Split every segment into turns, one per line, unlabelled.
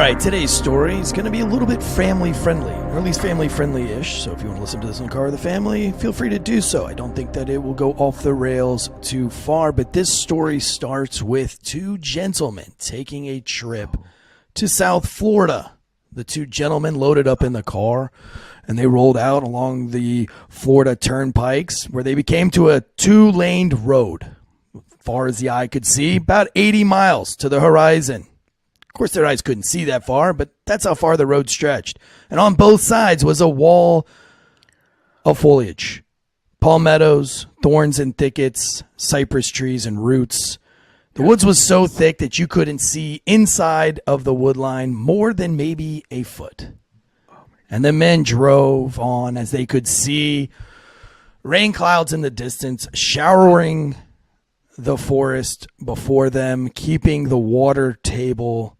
right, today's story is going to be a little bit family-friendly, or at least family-friendly-ish. So if you want to listen to this in the car with the family, feel free to do so. I don't think that it will go off the rails too far, but this story starts with two gentlemen taking a trip to South Florida. The two gentlemen loaded up in the car, and they rolled out along the Florida turnpikes, where they came to a two-laned road. Far as the eye could see, about 80 miles to the horizon. Of course, their eyes couldn't see that far, but that's how far the road stretched. And on both sides was a wall of foliage. Palmettos, thorns and thickets, cypress trees and roots. The woods was so thick that you couldn't see inside of the wood line more than maybe a foot. And the men drove on as they could see rain clouds in the distance showering the forest before them, keeping the water table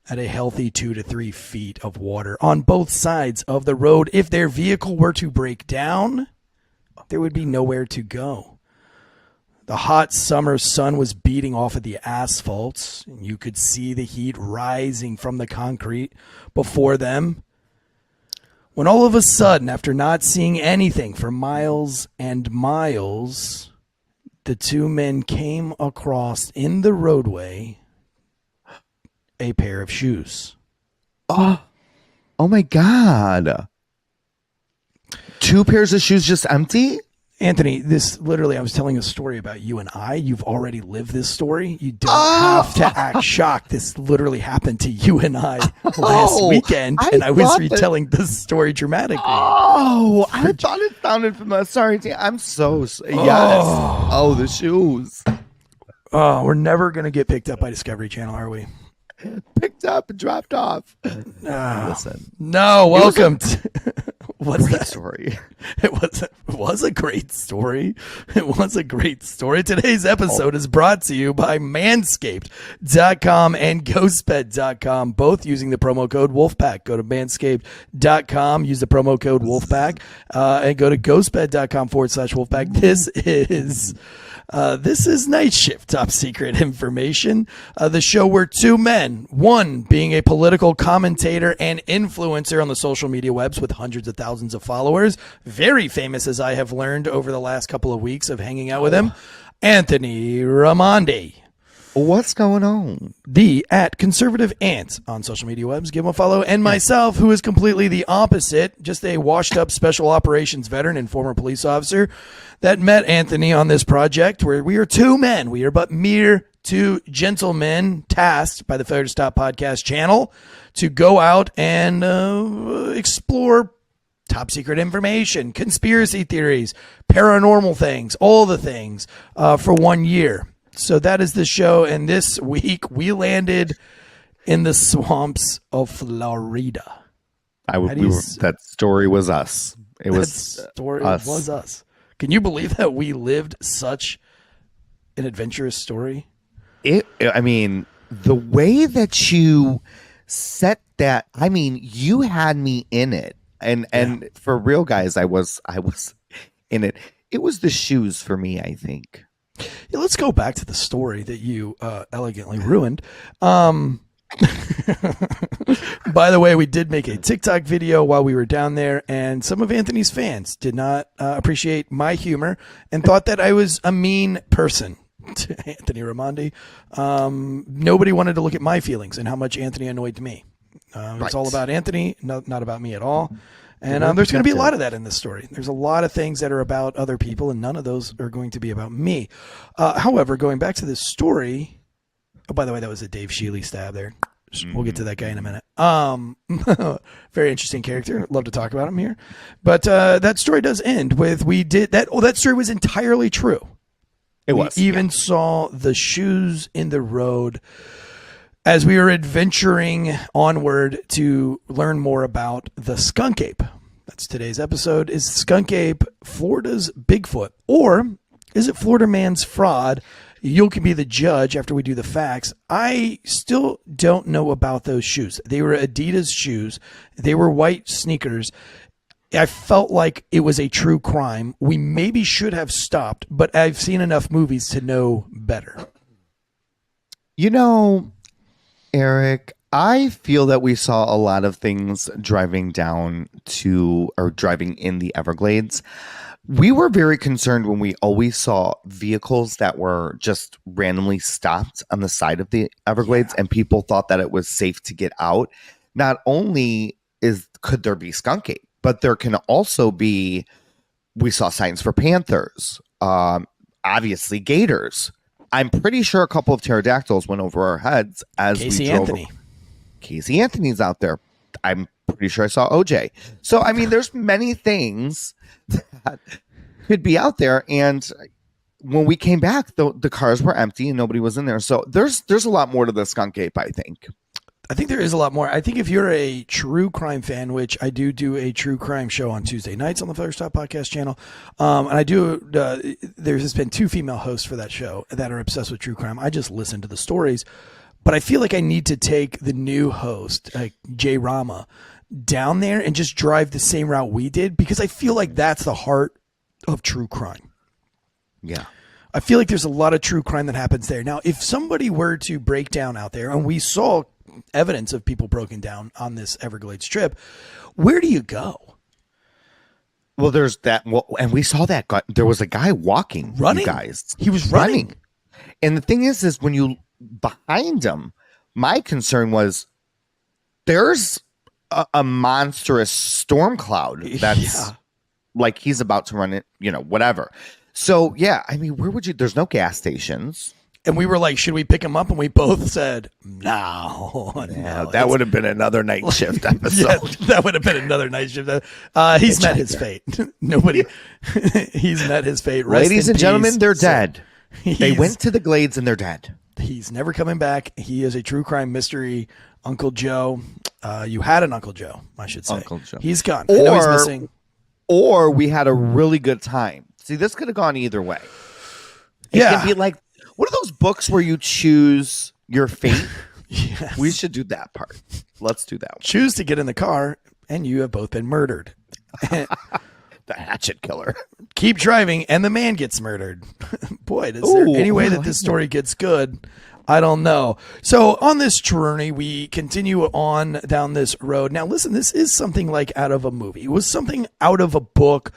at a healthy 2 to 3 feet of water on both sides of the road. If their vehicle were to break down, there would be nowhere to go. The hot summer sun was beating off of the asphalt, and you could see the heat rising from the concrete before them. When all of a sudden, after not seeing anything for miles and miles, the two men came across in the roadway a pair of shoes.
Oh my God. Two pairs of shoes just empty?
Anthony, this literally, I was telling a story about you and I. You've already lived this story. You don't have to act shocked. This literally happened to you and I last weekend, and I was retelling this story dramatically.
I thought it sounded familiar. Sorry, I'm so yes. Oh, the shoes.
Oh, we're never going to get picked up by Discovery Channel, are we?
Picked up and dropped off.
Listen. No, welcome to... What's that
story?
It was a great story. It was a great story. Today's episode is brought to you by Manscaped.com and GhostBed.com, both using the promo code Wolfpack. Go to Manscaped.com, use the promo code Wolfpack, and go to GhostBed.com/Wolfpack. This is Night Shift, top secret information. The show where two men, one being a political commentator and influencer on the social media webs with hundreds of thousands of followers, very famous as I have learned over the last couple of weeks of hanging out with him, Anthony Raimondi.
What's going on?
The @conservative ant on social media webs. Give him a follow. And myself, who is completely the opposite, just a washed up special operations veteran and former police officer that met Anthony on this project where we are two men. We are but mere two gentlemen tasked by the Fair to Stop podcast channel to go out and explore top secret information, conspiracy theories, paranormal things, all the things for 1 year. So that is the show, and this week we landed in the swamps of Florida.
That story was us. It was
us. Can you believe that we lived such an adventurous story?
I mean, the way that you set that, I mean, you had me in it. And for real, guys, I was in it. It was the shoes for me, I think.
Yeah, let's go back to the story that you elegantly ruined. By the way, we did make a TikTok video while we were down there, and some of Anthony's fans did not appreciate my humor and thought that I was a mean person to Anthony Raimondi. Nobody wanted to look at my feelings and how much Anthony annoyed me. It's all about Anthony, not about me at all. And there's going to be a lot of that in this story. There's a lot of things that are about other people, and none of those are going to be about me. However, going back to this story, oh, by the way, that was a Dave Shealy stab there. We'll get to that guy in a minute. Very interesting character. Love to talk about him here. But that story does end with that story was entirely true.
It was.
We even saw the shoes in the road as we were adventuring onward to learn more about the skunk ape. That's today's episode. Is Skunk Ape Florida's Bigfoot, or is it Florida man's fraud? You can be the judge after we do the facts. I still don't know about those shoes. They were Adidas shoes. They were white sneakers. I felt like it was a true crime. We maybe should have stopped, but I've seen enough movies to know better.
You know, Eric, I feel that we saw a lot of things driving in the Everglades. We were very concerned when we always saw vehicles that were just randomly stopped on the side of the Everglades, and people thought that it was safe to get out. Not only could there be skunk ape, but there can also be, we saw signs for panthers, obviously gators. I'm pretty sure a couple of pterodactyls went over our heads as
Casey Anthony.
Casey Anthony's out there. I'm pretty sure I saw OJ. So, I mean, there's many things that could be out there. And when we came back, the cars were empty and nobody was in there. So there's a lot more to the skunk ape, I think.
I think there is a lot more. I think if you're a true crime fan, which I do a true crime show on Tuesday nights on the Firestop Podcast channel, and I do, there's been 2 female hosts for that show that are obsessed with true crime. I just listen to the stories, but I feel like I need to take the new host, like Jay Rama, down there and just drive the same route we did, because I feel like that's the heart of true crime.
Yeah.
I feel like there's a lot of true crime that happens there. Now, if somebody were to break down out there, and we saw evidence of people broken down on this Everglades trip, where do you go?
Well, there's that. Well, and we saw that guy. There was a guy walking.
Running,
you guys.
He was running.
And the thing is when you behind him, my concern was there's a monstrous storm cloud that's like he's about to run it, whatever. So yeah, I mean, where would you? There's no gas stations.
And we were like, should we pick him up? And we both said, no.
That would have been another night shift episode.
Yeah, that would have been another night shift. He's met his fate. He's met his fate.
Ladies and gentlemen, they're dead. They went to the Glades and they're dead.
He's never coming back. He is a true crime mystery. Uncle Joe. You had an Uncle Joe, I should say.
Uncle Joe.
He's gone. I know he's missing.
Or we had a really good time. See, this could have gone either way. It can be like, what are those books where you choose your fate?
Yes.
We should do that part. Let's do that one.
Choose to get in the car, and you have both been murdered.
The hatchet killer.
Keep driving, and the man gets murdered. Boy, is there any way that this story gets good? I don't know. So on this journey, we continue on down this road. Now, listen, this is something like out of a movie. It was something out of a book.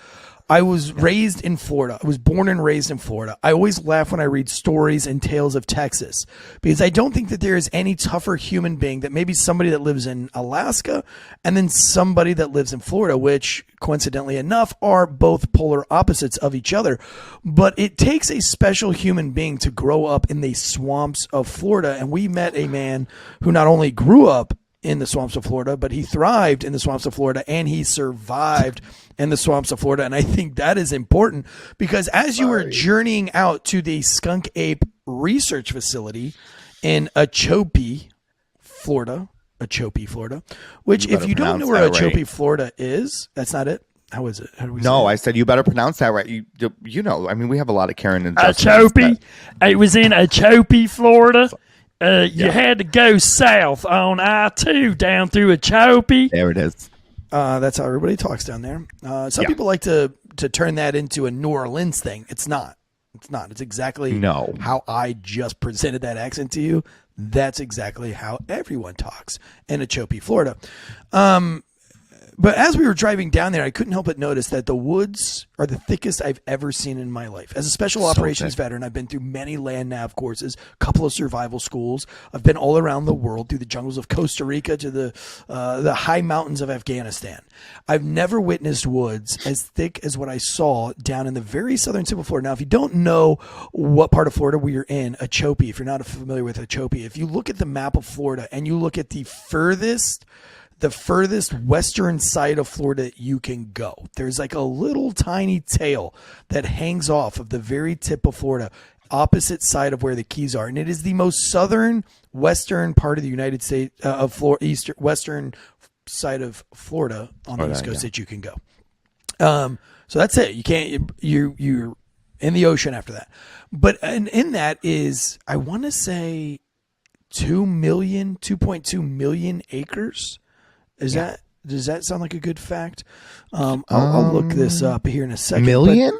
I was raised in Florida. I was born and raised in Florida. I always laugh when I read stories and tales of Texas, because I don't think that there is any tougher human being that maybe somebody that lives in Alaska and then somebody that lives in Florida, which coincidentally enough are both polar opposites of each other. But it takes a special human being to grow up in the swamps of Florida. And we met a man who not only grew up in the swamps of Florida, but he thrived in the swamps of Florida, and he survived in the swamps of Florida. And I think that is important, because as you were journeying out to the Skunk Ape Research Facility in Okeechobee, Florida, which if you don't know where Okeechobee, Florida is, that's not it. How is it? How do we say
I said you better pronounce that right. I mean, we have a lot of Karen and
Okeechobee. It was in Okeechobee, Florida. You had to go south on I-2 down through Okeechobee.
There it is.
That's how everybody talks down there. Some people like to turn that into a New Orleans thing. It's not. It's exactly how I just presented that accent to you. That's exactly how everyone talks in Okeechobee, Florida. But as we were driving down there, I couldn't help but notice that the woods are the thickest I've ever seen in my life. As a special operations veteran, I've been through many land nav courses, a couple of survival schools. I've been all around the world, through the jungles of Costa Rica to the high mountains of Afghanistan. I've never witnessed woods as thick as what I saw down in the very southern tip of Florida. Now, if you don't know what part of Florida we are in, Okeechobee, if you're not familiar with Okeechobee, if you look at the map of Florida and you look at the furthest western side of Florida you can go, there's like a little tiny tail that hangs off of the very tip of Florida, opposite side of where the Keys are. And it is the most southern western part of the United States, of Florida, western side of Florida on the East Coast that you can go. So that's it. You can't, you're in the ocean after that. But in that is, I want to say 2.2 million acres. Does that sound like a good fact? I'll look this up here in a second.
Million?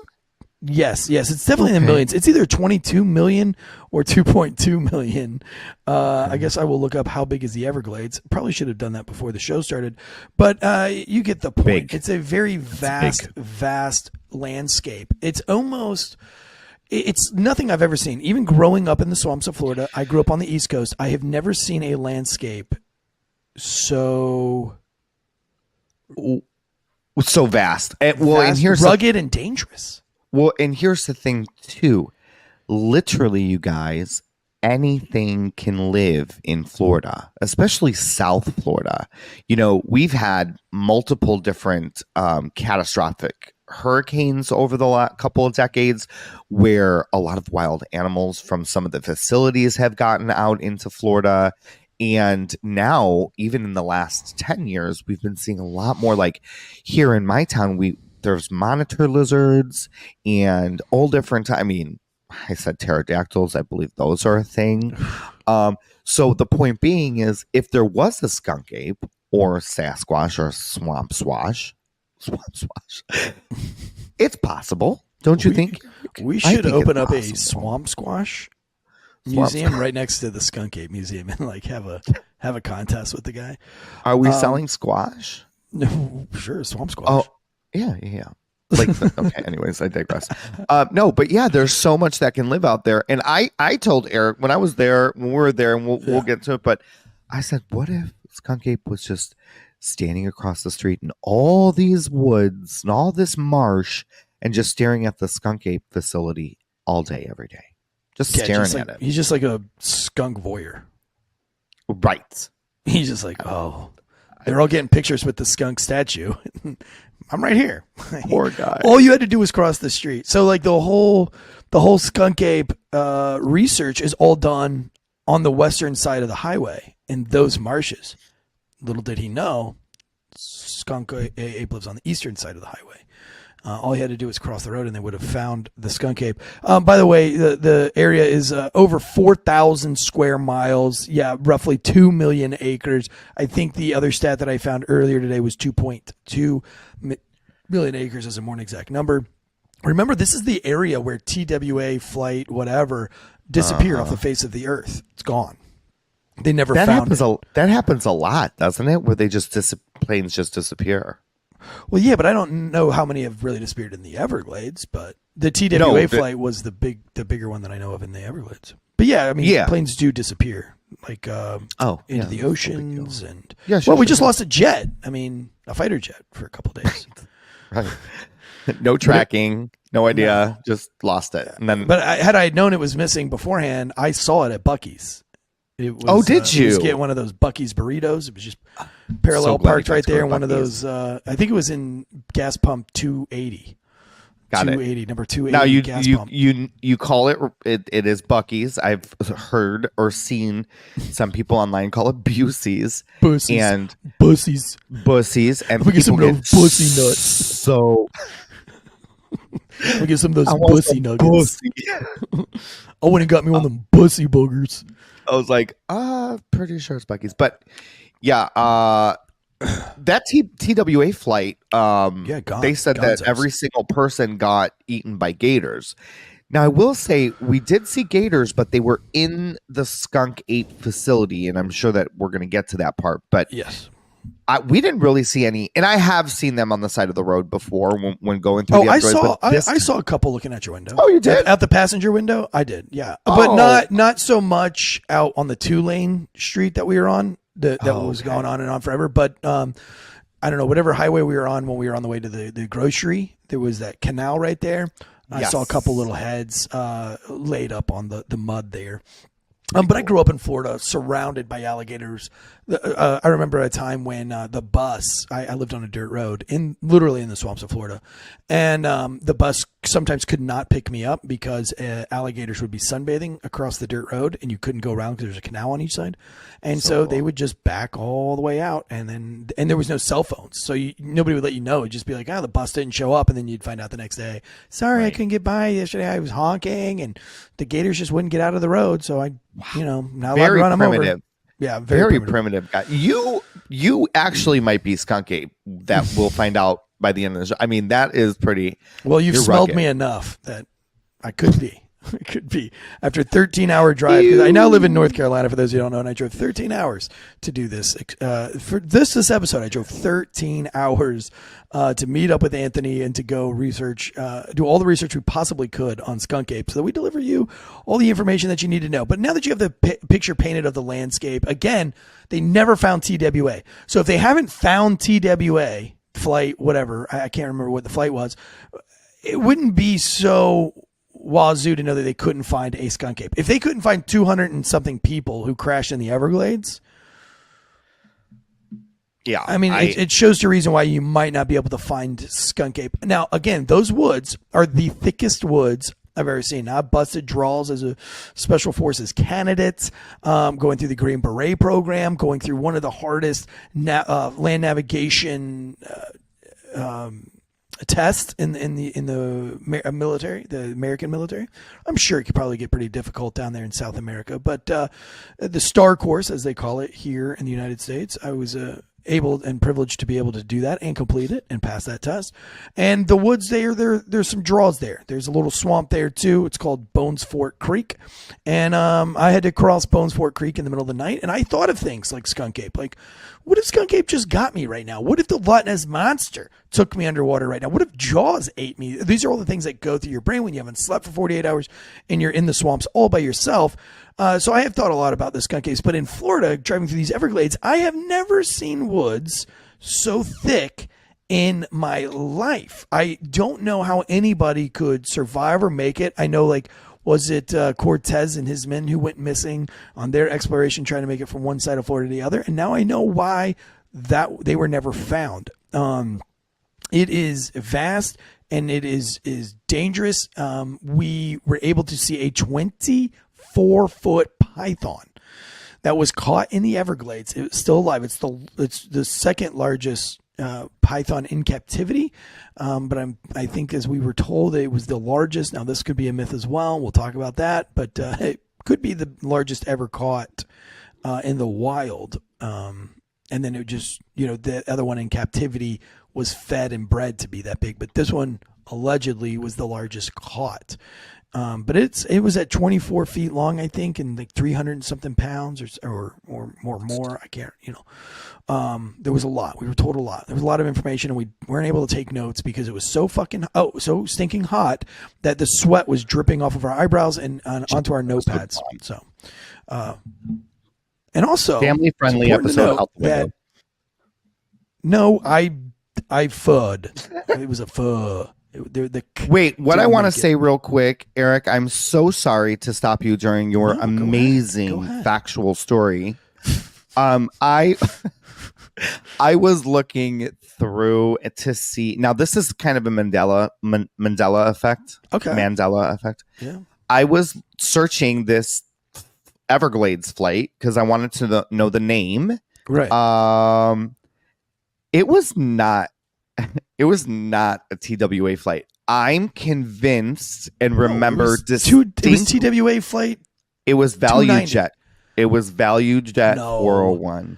Yes, it's definitely in the millions. It's either 22 million or 2.2 million. I guess I will look up how big is the Everglades. Probably should have done that before the show started, but you get the point.
Big.
It's a very vast landscape. It's nothing I've ever seen. Even growing up in the swamps of Florida, I grew up on the East Coast. I have never seen a landscape so
vast. And here's
rugged and dangerous.
Well, and here's the thing, too. Literally, you guys, anything can live in Florida, especially South Florida. We've had multiple different catastrophic hurricanes over the last couple of decades where a lot of wild animals from some of the facilities have gotten out into Florida. And now, even in the last 10 years, we've been seeing a lot more, like here in my town, there's monitor lizards and all different. I mean, I said pterodactyls. I believe those are a thing. So the point being is, if there was a skunk ape or a Sasquatch or a swamp swash, it's possible. Don't you think?
We should open up a swamp squash museum right next to the Skunk Ape Museum and like have a contest with the guy.
Are we selling squash?
No, sure, swamp squash.
Oh, yeah. Like, okay. Anyways, I digress. No, but yeah, there's so much that can live out there. And I told Eric when we were there, and we'll get to it. But I said, what if Skunk Ape was just standing across the street in all these woods and all this marsh, and just staring at the Skunk Ape facility all day, every day, just staring at it.
He's just like a skunk voyeur,
right?
He's just like, oh, they're all getting pictures with the skunk statue. I'm right here.
Poor guy.
All you had to do was cross the street. So like the whole Skunk Ape research is all done on the western side of the highway in those marshes. Little did he know, Skunk Ape lives on the eastern side of the highway. All he had to do was cross the road, and they would have found the Skunk Ape. By the way, the area is over 4,000 square miles. Yeah, roughly 2 million acres. I think the other stat that I found earlier today was 2.2 million acres as a more exact number. Remember, this is the area where TWA, flight, whatever, disappeared off the face of the earth. It's gone. They never found it.
That happens a lot, doesn't it? Where planes just disappear.
Well, yeah, but I don't know how many have really disappeared in the Everglades. But the TWA flight was the bigger one that I know of in the Everglades. But yeah, I mean, planes do disappear, like into the oceans, and we just lost a jet. I mean, a fighter jet for a couple of days.
Right. No tracking, no idea, just lost it. And then,
but had I known it was missing beforehand, I saw it at Buc-ee's. It was,
did you?
Just get one of those Buc-ee's burritos. It was just parallel parked right there in one of those. I think it was in gas pump 280.
Got
280, number 280.
Now
gas pump.
you call it is Buc-ee's. I've heard or seen some people online call it Busey's. And Bussies, and
we get some of those bussy nuts.
So
we get some of those bussy nuggets. I went and got me one of them bussy boogers.
I was like, pretty sure it's Buc-ee's. But yeah, that TWA flight, they said that every single person got eaten by gators. Now, I will say we did see gators, but they were in the Skunk Ape facility, and I'm sure that we're going to get to that part. But
yes,
we didn't really see any, and I have seen them on the side of the road before when going through the Everglades.
I saw a couple looking at your window.
Oh, you did?
Out the passenger window? I did, yeah. But not so much out on the 2-lane street that we were on. That was going on and on forever. But I don't know, whatever highway we were on when we were on the way to the grocery, there was that canal right there. I saw a couple little heads laid up on the mud there. But I grew up in Florida, surrounded by alligators. I remember a time when the bus, I lived on a dirt road, literally in the swamps of Florida, and the bus sometimes could not pick me up because alligators would be sunbathing across the dirt road, and you couldn't go around because there's a canal on each side. And so they would just back all the way out, and there was no cell phones, so nobody would let you know. It'd just be like, the bus didn't show up, and then you'd find out the next day, sorry, I couldn't get by yesterday. I was honking, and the gators just wouldn't get out of the road, so I, not allowed to run them over. Yeah, very primitive
guy. You actually might be Skunk Ape. That we'll find out by the end of the show. I mean, that is pretty.
Well, you've
you're
smelled
rugged.
me enough that I could be. It could be after 13-hour drive. 'Cause I now live in North Carolina, for those who don't know, and I drove 13 hours to do this. For this episode, I drove 13 hours to meet up with Anthony and to go research, do all the research we possibly could on Skunk Apes, so that we deliver you all the information that you need to know. But now that you have the picture painted of the landscape, again, they never found TWA. So if they haven't found TWA flight, whatever, I can't remember what the flight was, it wouldn't be so wazoo to know that they couldn't find a skunk ape. If they couldn't find 200 and something people who crashed in the Everglades,
Yeah,
I mean, it shows the reason why you might not be able to find skunk ape. Now, again, those woods are the thickest woods I've ever seen. Now, I busted draws as a Special Forces candidate, going through the Green Beret program, going through one of the hardest land navigation test in the military, the American military. I'm sure it could probably get pretty difficult down there in South America, but the STAR course, as they call it here in the United States, I was able and privileged to be able to do that and complete it and pass that test. And the woods there's some draws there. There's a little swamp there too. It's called Bones Fort Creek, and I had to cross Bones Fort Creek in the middle of the night. And I thought of things like Skunk Ape, like, what if Skunk Ape just got me right now? What if the Loch Ness Monster took me underwater right now? What if Jaws ate me? These are all the things that go through your brain when you haven't slept for 48 hours and you're in the swamps all by yourself. So I have thought a lot about the skunk apes, but in Florida, driving through these Everglades, I have never seen woods so thick in my life. I don't know how anybody could survive or make it. I know, like, was it Cortez and his men who went missing on their exploration trying to make it from one side of Florida to the other? And now I know why that they were never found. It is vast and it is dangerous. We were able to see a 24-foot python that was caught in the Everglades. It was still alive. It's the second largest python in captivity, but I think, as we were told, it was the largest. Now, this could be a myth as well. We'll talk about that, but it could be the largest ever caught in the wild. And then it just, the other one in captivity was fed and bred to be that big, but this one allegedly was the largest caught. But it was at 24 feet long, I think, and like 300 and something pounds or more. I can't, there was a lot. We were told a lot. There was a lot of information, and we weren't able to take notes because it was so stinking hot that the sweat was dripping off of our eyebrows and onto our notepads. So, and also
family friendly episode.
No, I fud. It was a fud.
Wait, what I want to say real quick, Eric, I'm so sorry to stop you during your amazing factual story. I was looking through to see. Now, this is kind of a Mandela effect. Okay. Mandela effect.
Yeah.
I was searching this Everglades flight because I wanted to know the name.
Right.
It was not a TWA flight. I'm convinced and remember
it was TWA flight.
It was Value Jet. It was Value Jet 401.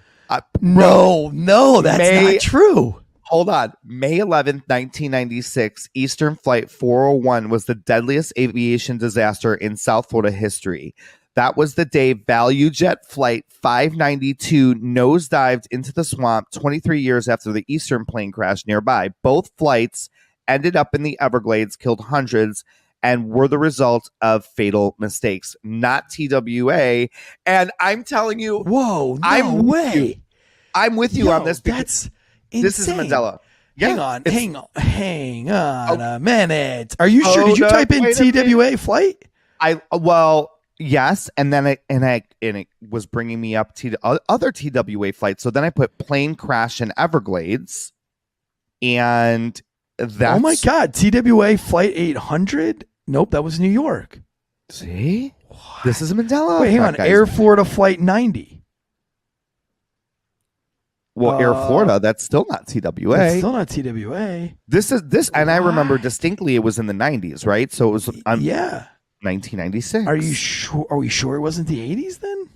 No, that's not true.
Hold on. May 11th, 1996, Eastern Flight 401 was the deadliest aviation disaster in South Florida history. That was the day Value Jet Flight 592 nosedived into the swamp 23 years after the Eastern plane crash nearby. Both flights ended up in the Everglades, killed hundreds, and were the result of fatal mistakes, not TWA. And I'm telling you,
whoa,
I'm with you on this.
That's insane.
This is Mandela.
Yeah, hang on a minute. Are you sure? Did you type in TWA flight?
Yes, and then it was bringing me up to the other TWA flights. So then I put plane crash in Everglades, and that's...
Oh my God, TWA flight 800? Nope, that was New York.
See? What? This is a Mandela.
Wait, hang on. Air Florida flight 90.
Well, Air Florida, that's still not TWA.
That's still not TWA.
This, and I remember distinctly it was in the 90s, right? So it was...
yeah.
1996.
Are you sure? Are we sure it wasn't the 80s then?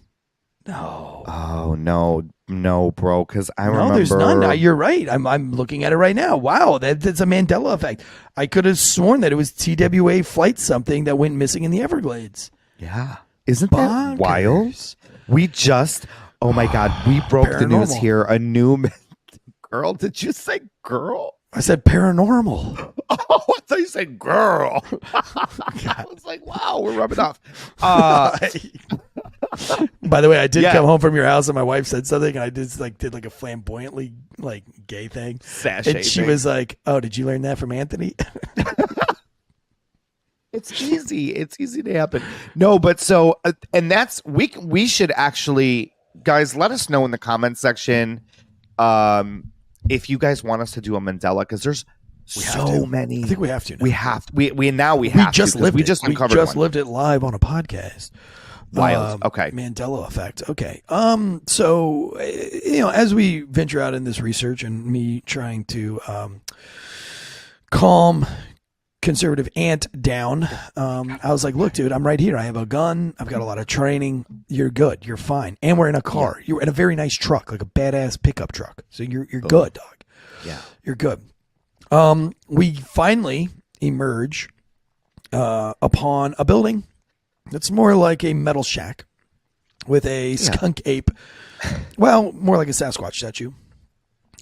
No.
Oh no. no, bro, because I remember.
No, there's none. You're right. I'm looking at it right now. Wow, that's a Mandela effect. I could have sworn that it was TWA flight something that went missing in the Everglades.
Yeah. Isn't that wild?
Bonkers.
We just, oh my God, we broke the news
Paranormal.
here. A new girl. Did you say girl?
I said paranormal.
Oh, I thought you said girl. I was like, wow, we're rubbing off.
By the way, I did come home from your house and my wife said something and I did a flamboyantly gay thing.
Sashay
and she
thing.
was like, "Oh, did you learn that from Anthony?"
It's easy. It's easy to happen. No, but so, and that's, we should actually, guys, let us know in the comment section if you guys want us to do a Mandela, because there's so many.
I think we have to. Now.
We have we
just lived it.
We
We just lived it live on a podcast.
Wild. Okay.
Mandela effect. Okay. So as we venture out in this research and me trying to calm conservative aunt down, I was like, look, dude, I'm right here. I have a gun. I've got a lot of training. You're good. You're fine. And we're in a car. You're in a very nice truck, like a badass pickup truck. So you're good, dog.
Yeah.
You're good. We finally emerge upon a building that's more like a metal shack with a skunk ape. Well, more like a Sasquatch statue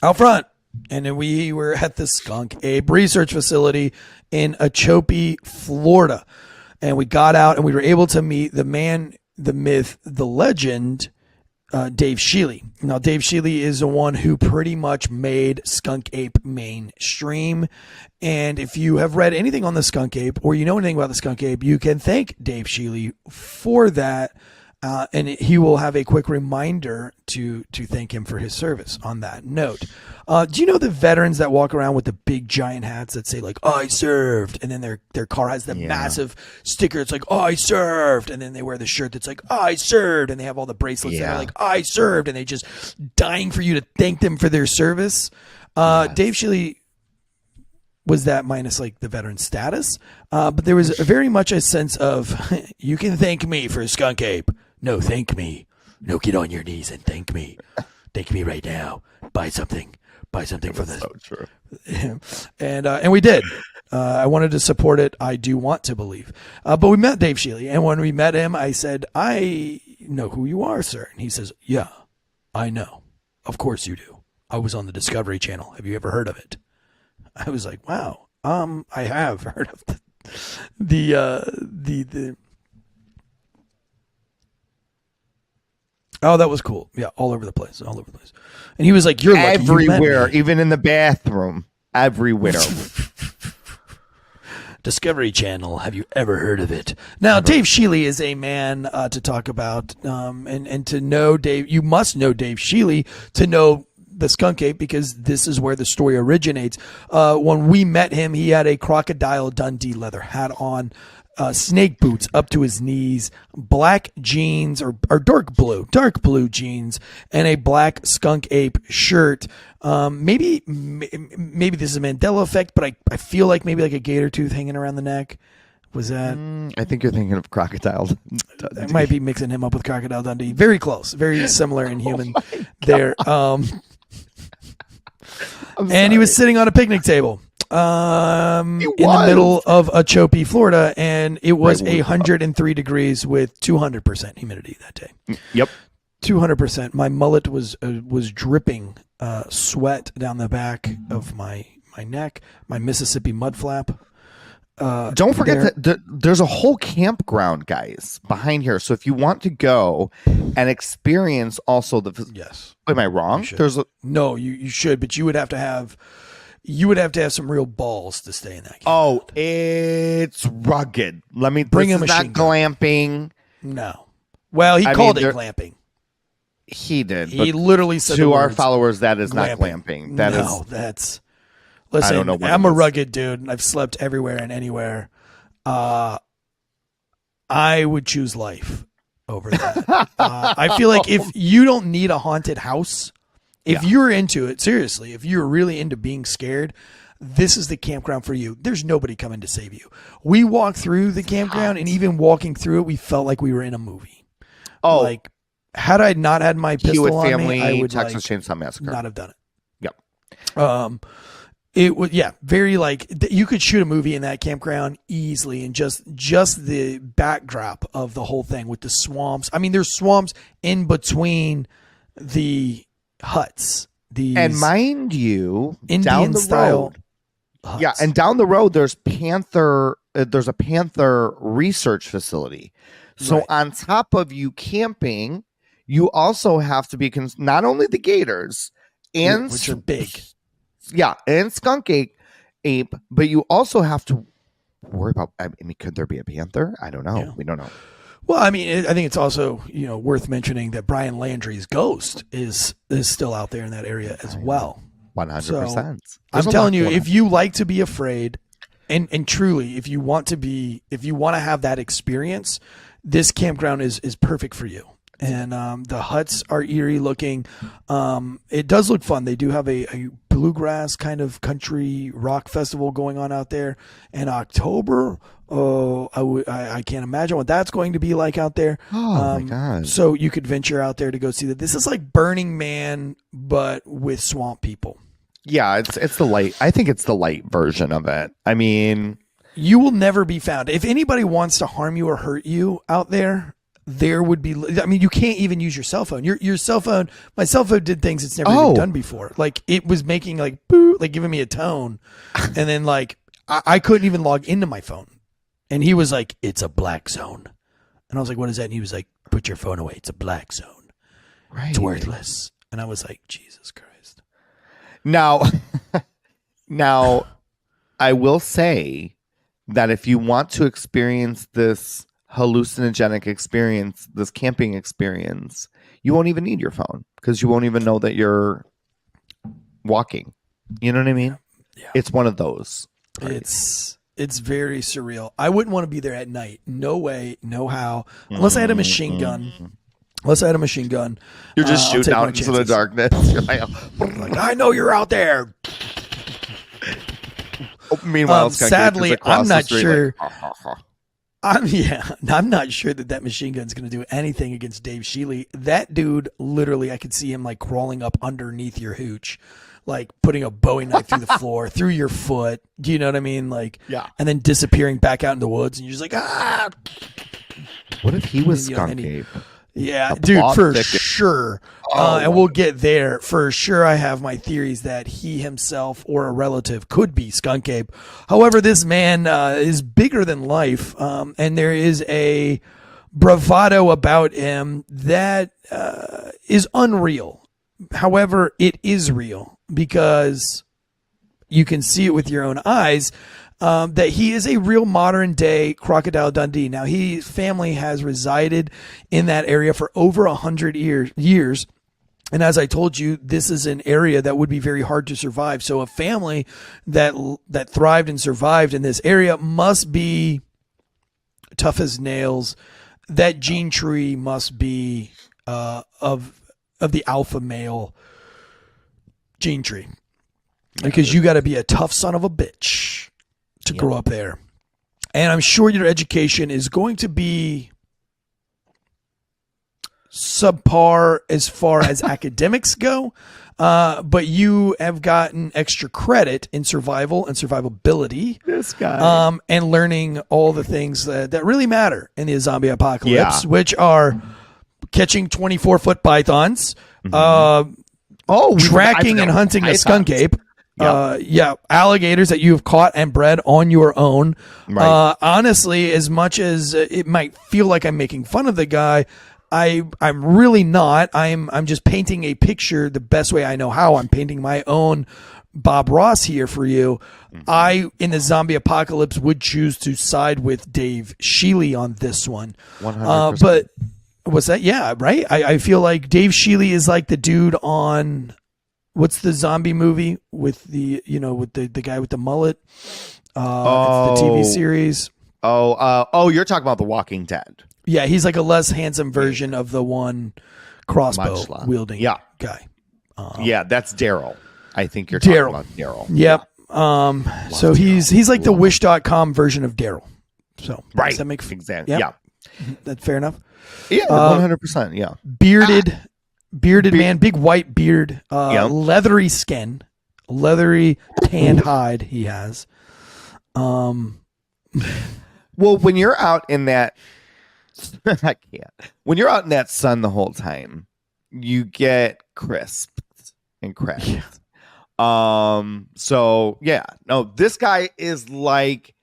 out front. And then we were at the Skunk Ape Research Facility in Okeechobee, Florida. And we got out and we were able to meet the man, the myth, the legend, Dave Shealy. Now, Dave Shealy is the one who pretty much made Skunk Ape mainstream. And if you have read anything on the Skunk Ape or you know anything about the Skunk Ape, you can thank Dave Shealy for that. And he will have a quick reminder to thank him for his service on that note. Do you know the veterans that walk around with the big giant hats that say like, "I served," and then their car has the massive sticker. It's like, "I served," and then they wear the shirt that's like, "I served," and they have all the bracelets that are like, "I served," and they just dying for you to thank them for their service. Dave Shealy was that minus like the veteran status, but there was very much a sense of you can thank me for Skunk Ape. No, thank me. No, get on your knees and thank me. Thank me right now. Buy something. Buy something from this.
So true.
And we did. I wanted to support it. I do want to believe. But we met Dave Shealy, and when we met him, I said, "I know who you are, sir." And he says, "Yeah, I know. Of course you do. I was on the Discovery Channel. Have you ever heard of it?" I was like, "Wow, I have heard of the." Oh, that was cool. Yeah, all over the place. And he was like, "You're lucky you met
everywhere,
me."
even in the bathroom, everywhere.
Discovery Channel. Have you ever heard of it? Now, Dave Shealy is a man to talk about, and to know Dave, you must know Dave Shealy to know the Skunk Ape, because this is where the story originates. When we met him, he had a Crocodile Dundee leather hat on, snake boots up to his knees, black jeans or dark blue jeans, and a black Skunk Ape shirt. Maybe this is a Mandela effect, but I feel like maybe like a gator tooth hanging around the neck. Was that?
I think you're thinking of Crocodile.
I might be mixing him up with Crocodile Dundee. Very close, very similar in human there. And he was sitting on a picnic table. In the middle of Okeechobee, Florida, and it was 103 degrees with 200% humidity that day.
Yep,
200%. My mullet was dripping sweat down the back of my neck. My Mississippi mud flap.
Don't forget that there's a whole campground, guys, behind here. So if you want to go and experience also
yes,
am I wrong?
No, you should, but you would have to have. You would have to have some real balls to stay in that campground.
Oh, it's rugged. Let me
bring a
machine. Not glamping.
No. Well, he called it glamping.
He did.
He literally said
to our followers that is
glamping.
Not glamping.
That's. Listen,
I don't know what
I'm a rugged dude. I've slept everywhere and anywhere. I would choose life over that. I feel like if you don't need a haunted house. If you're into it, seriously, if you're really into being scared, this is the campground for you. There's nobody coming to save you. We walked through the campground, and even walking through it, we felt like we were in a movie.
Oh,
like had I not had my pistol
Hewitt
on
family,
me, I would
Texas Chainsaw Massacre.
not have done it.
Yep.
It would, very like you could shoot a movie in that campground easily, and just the backdrop of the whole thing with the swamps. I mean, there's swamps in between the huts.
And mind you,
Indian
down the
style
road,
huts.
and down the road, there's there's a Panther research facility. So
Right.
on top of you camping, you also have to be not only the gators and
which are big.
Yeah, and Skunk Ape, but you also have to worry about. I mean, could there be a panther? I don't know.
Yeah.
We don't know.
Well, I mean, I think it's also worth mentioning that Brian Landry's ghost is still out there in that area as well.
100%.
I'm telling you, if you like to be afraid, and truly, if you want to have that experience, this campground is perfect for you. And the huts are eerie looking. It does look fun. They do have a bluegrass kind of country rock festival going on out there in October. Oh, I can't imagine what that's going to be like out there.
Oh my God.
So you could venture out there to go see that. This is like Burning Man, but with swamp people.
Yeah, it's the light. I think it's the light version of it. I mean,
you will never be found. If anybody wants to harm you or hurt you out there, there would be. I mean, you can't even use your cell phone. Your cell phone. My cell phone did things it's never even done before. Like it was making like boo, like giving me a tone, and then like I couldn't even log into my phone. And he was like, "It's a black zone," and I was like, "What is that?" And he was like, "Put your phone away. It's a black zone.
right.
It's worthless." And I was like, "Jesus Christ."
Now, I will say that if you want to experience this hallucinogenic experience, this camping experience, you won't even need your phone because you won't even know that you're walking. You know what I mean?
Yeah.
It's one of those.
It's very surreal. I wouldn't want to be there at night. No way, no how. Unless I had a machine gun.
You're just shooting out into the darkness. You're like,
I know you're out there.
meanwhile, Skunk Ape is
sadly,
across
I'm
the
not
street
sure.
like,
I'm not sure that machine gun's going to do anything against Dave Shealy. That dude, literally, I could see him like crawling up underneath your hooch, like putting a Bowie knife through the floor, through your foot. Do you know what I mean? Like,
yeah.
And then disappearing back out in the woods, and you're just like, ah.
What if he was
You know,
Skunk Ape?
Yeah,
A
dude,
plot
for
thicket.
sure. And we'll get there. For sure, I have my theories that he himself or a relative could be Skunk Ape. However, this man is bigger than life, and there is a bravado about him that is unreal. However, it is real because you can see it with your own eyes. That he is a real modern day Crocodile Dundee. Now, his family has resided in that area for over 100 years. And as I told you, this is an area that would be very hard to survive. So a family that thrived and survived in this area must be tough as nails. That gene tree must be of the alpha male gene tree. Because you got to be a tough son of a bitch to grow up there. And I'm sure your education is going to be subpar as far as academics go, but you have gotten extra credit in survival and survivability.
This guy.
And learning all the things that really matter in the zombie apocalypse,
Yeah.
which are catching 24-foot pythons,
Mm-hmm.
tracking and hunting a skunk ape. Alligators that you have caught and bred on your own.
Right.
Honestly, as much as it might feel like I'm making fun of the guy, I'm really not. I'm just painting a picture the best way I know how. I'm painting my own Bob Ross here for you. Mm-hmm. I, in the zombie apocalypse, would choose to side with Dave Shealy on this one.
100%.
But what's that? Yeah, right. I feel like Dave Shealy is like the dude on. What's the zombie movie with the guy with the mullet? It's the TV series.
You're talking about The Walking Dead.
Yeah, he's like a less handsome version of the one crossbow wielding guy.
That's Daryl. I think you're talking about Daryl.
Yep. So he's like the Wish.com version of Daryl. So
right.
does that make
exactly?
Yep.
Yeah.
That's fair enough.
Yeah, 100%. Yeah.
Bearded man, big white beard, leathery skin, leathery tanned hide he has.
Well, when you're out in that, I can't. When you're out in that sun the whole time, you get crisped and cracked. Yeah. So yeah, no, this guy is like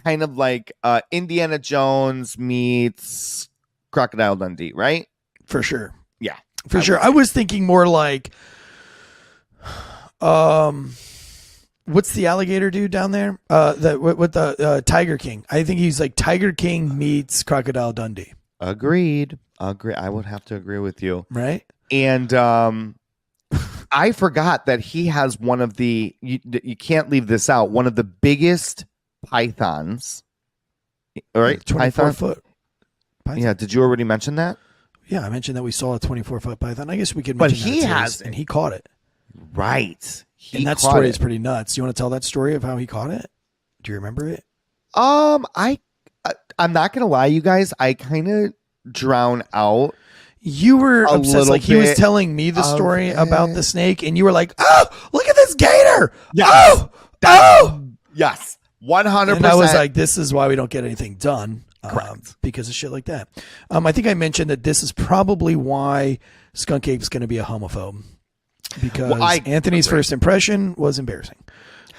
kind of like Indiana Jones meets Crocodile Dundee, right?
For sure.
Yeah.
For sure. I was thinking more like, what's the alligator dude down there? With the Tiger King. I think he's like Tiger King meets Crocodile Dundee.
Agreed. I would have to agree with you.
Right.
And I forgot that he has one of the, you can't leave this out, one of the biggest pythons. All right.
24-foot python.
Yeah. Did you already mention that?
Yeah, I mentioned that we saw a 24-foot python. I guess we could
But
mention
he
that
has,
and he caught it.
Right.
And that story is pretty nuts. You want to tell that story of how he caught it? Do you remember it?
I'm not gonna lie, you guys. I kind of drown out.
You were obsessed. Like he was telling me the story about the snake, and you were like, "Oh, look at this gator! Yes.
Yes, 100%."
And I was like, "This is why we don't get anything done, because of shit like that." I think I mentioned that this is probably why Skunk Ape's going to be a homophobe, because Anthony's first impression was embarrassing.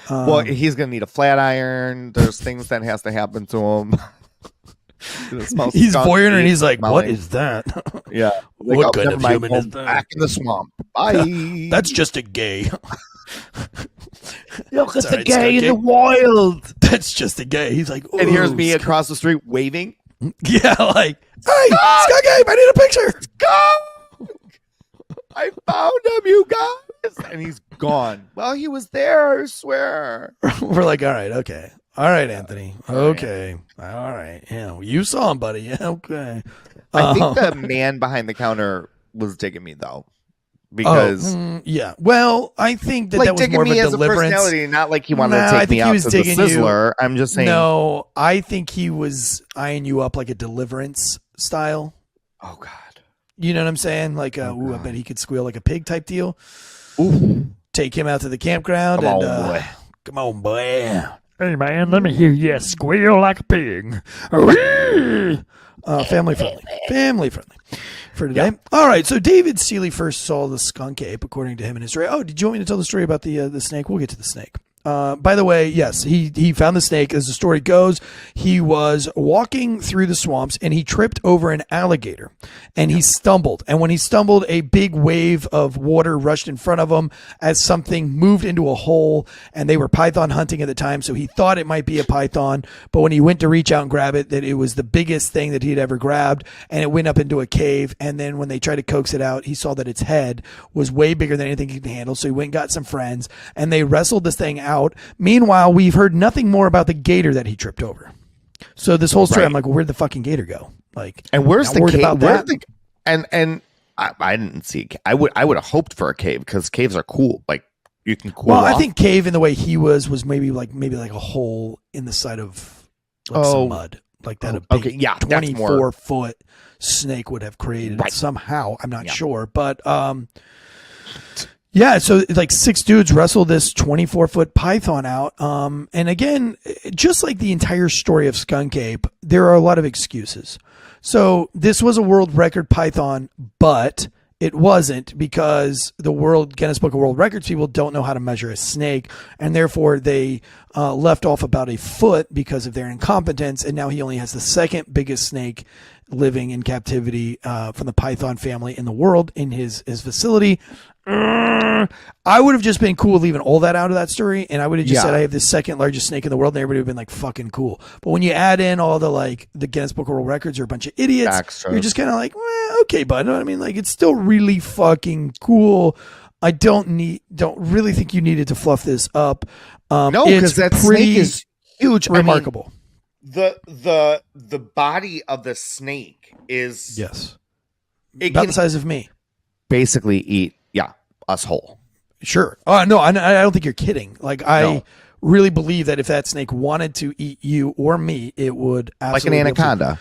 Well, he's going to need a flat iron. There's things that has to happen to him.
He's voyeuring and he's like, "What is that?"
Yeah.
What kind of human is that?
Back in the swamp. Bye.
That's just a gay.
Look at the gay in the wild.
That's just a gay. He's like,
and here's me across the street waving.
Yeah, like, "Hey, Skunk Ape, I need a picture."
Skunk! I found him, you guys. And he's gone. Well, he was there, I swear.
We're like, all right, okay. All right, Anthony. Okay. All right. Yeah, you saw him, buddy. Yeah, okay.
I think the man behind the counter was digging me, though. Because
yeah. Well, I think that
like
that was more of a deliverance.
Personality, not like he wanted to take me out to the Sizzler. I'm just saying.
No, I think he was eyeing you up like a deliverance style.
Oh, God.
You know what I'm saying? Like, I bet he could squeal like a pig type deal.
Ooh.
Take him out to the campground.
Come on, boy.
Come on, boy.
Hey, man, let me hear you squeal like a pig.
Family friendly for today. Yeah. All right, so David Shealy first saw the skunk ape, according to him in his story. Oh, did you want me to tell the story about the snake? We'll get to the snake. By the way, yes, he found the snake. As the story goes, he was walking through the swamps and he tripped over an alligator and he stumbled. And when he stumbled, a big wave of water rushed in front of him as something moved into a hole, and they were python hunting at the time. So he thought it might be a python, but when he went to reach out and grab it, that it was the biggest thing that he'd ever grabbed, and it went up into a cave. And then when they tried to coax it out, he saw that its head was way bigger than anything he could handle. So he went and got some friends and they wrestled this thing out. Meanwhile, we've heard nothing more about the gator that he tripped over. So this whole story, I'm like, well, where'd the fucking gator go? Like,
and where's the cave?
About that?
And I didn't see. I would have hoped for a cave because caves are cool. Like you can cool.
Well,
off.
I think cave in the way he was maybe like a hole in the side of some mud, like that. A big 24-foot snake would have created somehow. I'm not sure, but yeah, so like 6 dudes wrestled this 24-foot python out. And again, just like the entire story of Skunk Ape, there are a lot of excuses. So this was a world record python, but it wasn't, because the Guinness Book of World Records people don't know how to measure a snake, and therefore they left off about a foot because of their incompetence. And now he only has the second biggest snake living in captivity from the python family in the world in his facility. I would have just been cool leaving all that out of that story, and I would have just said I have the second largest snake in the world, and everybody would have been like, fucking cool. But when you add in all the Guinness Book of World Records are a bunch of idiots, you're just kind of like, okay, bud. You know what I mean? Like, it's still really fucking cool. I don't really think you needed to fluff this up.
No, because that snake is huge,
remarkable.
I mean, the body of the snake is
about the size of me.
Basically, eat us whole.
Sure. Oh no, I don't think you're kidding. Like I really believe that if that snake wanted to eat you or me, it would absolutely
like an anaconda.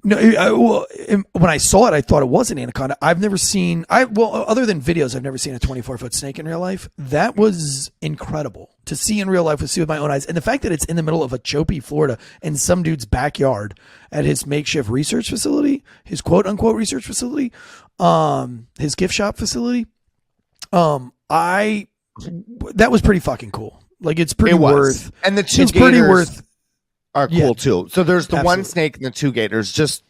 No, when I saw it, I thought it was an anaconda. I've never seen, other than videos, I've never seen a 24-foot snake in real life. That was incredible to see in real life, to see with my own eyes. And the fact that it's in the middle of Okeechobee, Florida, in some dude's backyard at his makeshift research facility, his quote unquote research facility, his gift shop facility, that was pretty fucking cool. Like, it's pretty worth,
and the two
it's
gators
pretty worth
are cool too. So there's the one
Absolutely.
snake and the two gators. Just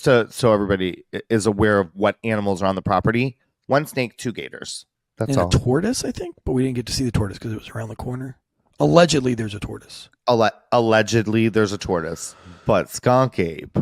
so everybody is aware of what animals are on the property. One snake, two gators. That's
and
all.
a tortoise, I think, but we didn't get to see the tortoise because it was around the corner. Allegedly, there's a tortoise.
Allegedly, there's a tortoise, but skunk ape.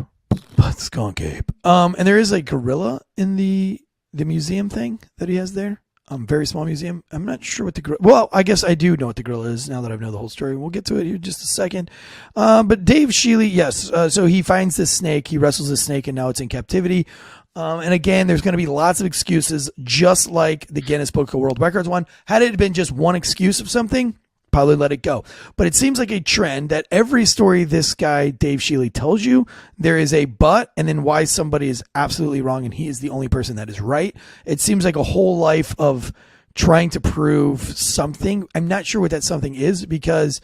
And there is a gorilla in the museum thing that he has there. Very small museum. I'm not sure what the gorilla. Well, I guess I do know what the gorilla is now that I know the whole story. We'll get to it here in just a second. But Dave Shealy, yes. So he finds this snake. He wrestles this snake, and now it's in captivity. And again, there's going to be lots of excuses, just like the Guinness Book of World Records one. Had it been just one excuse of something, probably let it go. But it seems like a trend that every story this guy, Dave Shealy, tells you, there is a but, and then why somebody is absolutely wrong and he is the only person that is right. It seems like a whole life of trying to prove something. I'm not sure what that something is, because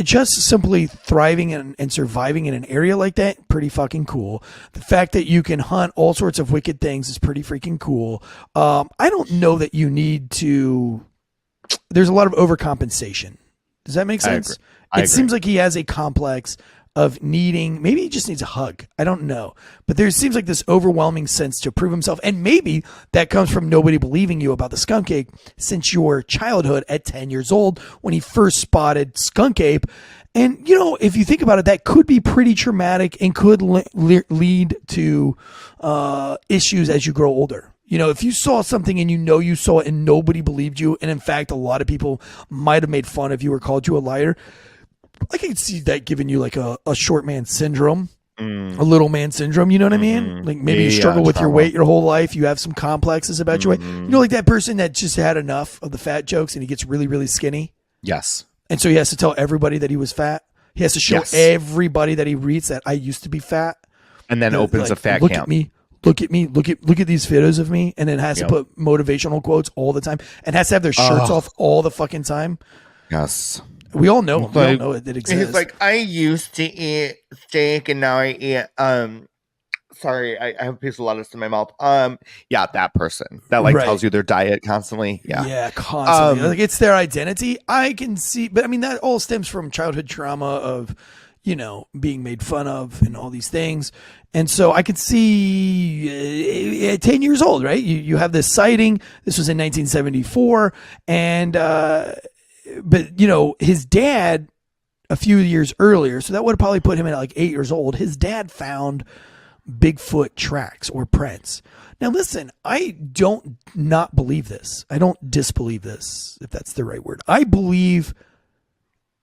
just simply thriving and surviving in an area like that, pretty fucking cool. The fact that you can hunt all sorts of wicked things is pretty freaking cool. I don't know that you need to... There's a lot of overcompensation. Does that make sense?
I agree.
Seems like he has a complex of needing, maybe he just needs a hug. I don't know. But there seems like this overwhelming sense to prove himself. And maybe that comes from nobody believing you about the skunk ape since your childhood at 10 years old when he first spotted Skunk Ape. And, you know, if you think about it, that could be pretty traumatic and could lead to issues as you grow older. You know, if you saw something and you saw it and nobody believed you, and in fact, a lot of people might have made fun of you or called you a liar, I can see that giving you like a short man syndrome, a little man syndrome. You know what I mean? Like maybe you struggle with your weight your whole life. You have some complexes about your weight. You know, like that person that just had enough of the fat jokes and he gets really, really skinny.
Yes.
And so he has to tell everybody that he was fat. He has to show everybody that he reads that I used to be fat.
And then opens
like,
a fat
look
camp.
At me. Look at these photos of me, and then has to put motivational quotes all the time, and has to have their shirts off all the fucking time.
Yes,
we all know. We all know it exists.
He's like, I used to eat steak, and now I eat. Sorry, I have a piece of lettuce in my mouth. Yeah, that person that tells you their diet constantly. Yeah,
constantly. Like it's their identity. I can see, but I mean that all stems from childhood trauma of, you know, being made fun of and all these things. And so I could see at 10 years old, right? You have this sighting. This was in 1974. And, but, you know, his dad a few years earlier, so that would have probably put him at like 8 years old. His dad found Bigfoot tracks or prints. Now, listen, I don't not believe this. I don't disbelieve this, if that's the right word. I believe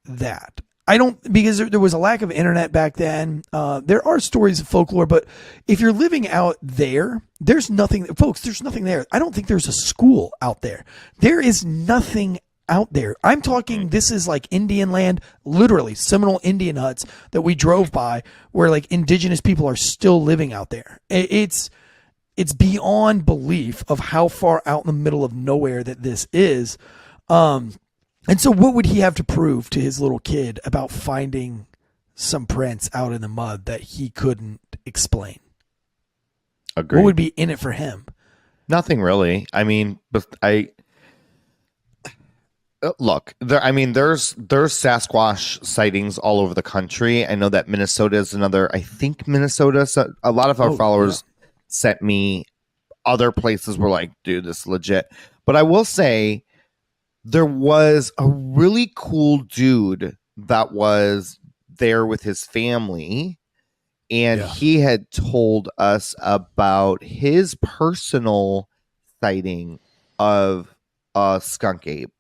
that. I don't, because there was a lack of internet back then. There are stories of folklore, but if you're living out there, there's nothing, folks, there's nothing there. I don't think there's a school out there. There is nothing out there. I'm talking, this is like Indian land, literally Seminole Indian huts that we drove by where like indigenous people are still living out there. It's beyond belief of how far out in the middle of nowhere that this is. And so what would he have to prove to his little kid about finding some prints out in the mud that he couldn't explain?
Agreed.
What would be in it for him?
Nothing really. I mean, but look, there's Sasquatch sightings all over the country. I know that Minnesota is another. I think Minnesota. So a lot of our followers sent me other places where like, dude, this is legit. But I will say, there was a really cool dude that was there with his family, and he had told us about his personal sighting of a skunk ape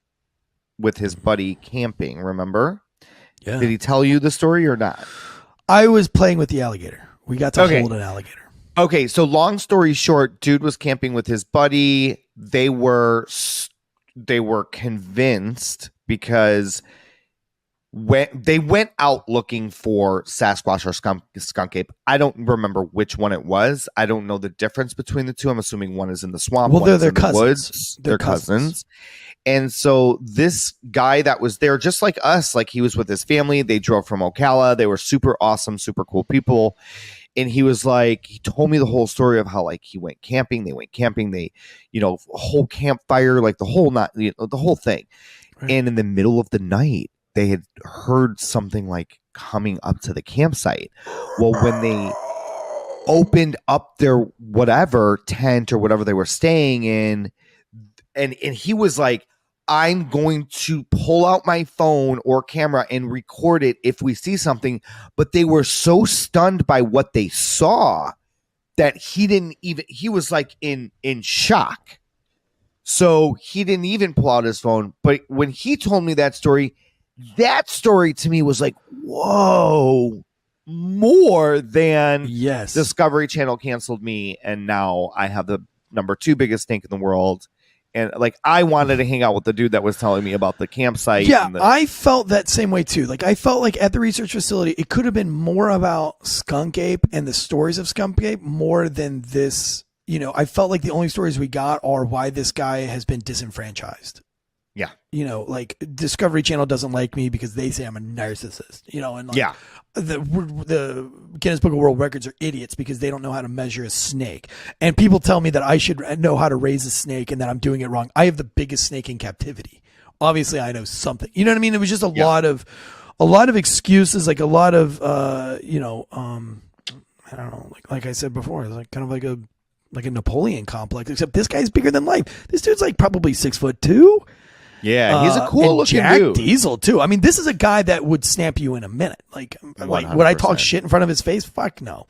with his buddy camping. Remember? Yeah. Did he tell you the story or not?
I was playing with the alligator. We got to hold an alligator.
Okay, so long story short, dude was camping with his buddy. They were convinced because they went out looking for Sasquatch or skunk ape. I don't remember which one it was. I don't know the difference between the two. I'm assuming one is in the swamp.
Well, they're their
cousins.
woods.
They're cousins. And so this guy that was there, just like us, like he was with his family. They drove from Ocala. They were super awesome, super cool people. And he was like, he told me the whole story of how like he went camping. They went camping. They, a whole campfire, like the whole thing. Right. And in the middle of the night, they had heard something like coming up to the campsite. Well, when they opened up their whatever tent or whatever they were staying in, and he was like, I'm going to pull out my phone or camera and record it if we see something. But they were so stunned by what they saw that he was like in shock. So he didn't even pull out his phone. But when he told me that story to me was like, whoa, more than
yes.
Discovery Channel canceled me. And now I have the number 2 biggest snake in the world. And like, I wanted to hang out with the dude that was telling me about the campsite.
Yeah, I felt that same way too. Like, I felt like at the research facility, it could have been more about Skunk Ape and the stories of Skunk Ape more than this. I felt like the only stories we got are why this guy has been disenfranchised.
Yeah.
Like Discovery Channel doesn't like me because they say I'm a narcissist, and like,
yeah.
The Guinness Book of World Records are idiots because they don't know how to measure a snake. And people tell me that I should know how to raise a snake and that I'm doing it wrong. I have the biggest snake in captivity. Obviously, I know something. You know what I mean? It was just a lot of excuses, like a lot of, I don't know, like I said before, it's like kind of like a Napoleon complex, except this guy's bigger than life. This dude's like probably 6'2".
Yeah, he's a cool looking
Jack
dude.
Diesel too. I mean, this is a guy that would snap you in a minute. Like would I talk shit in front of his face? Fuck no.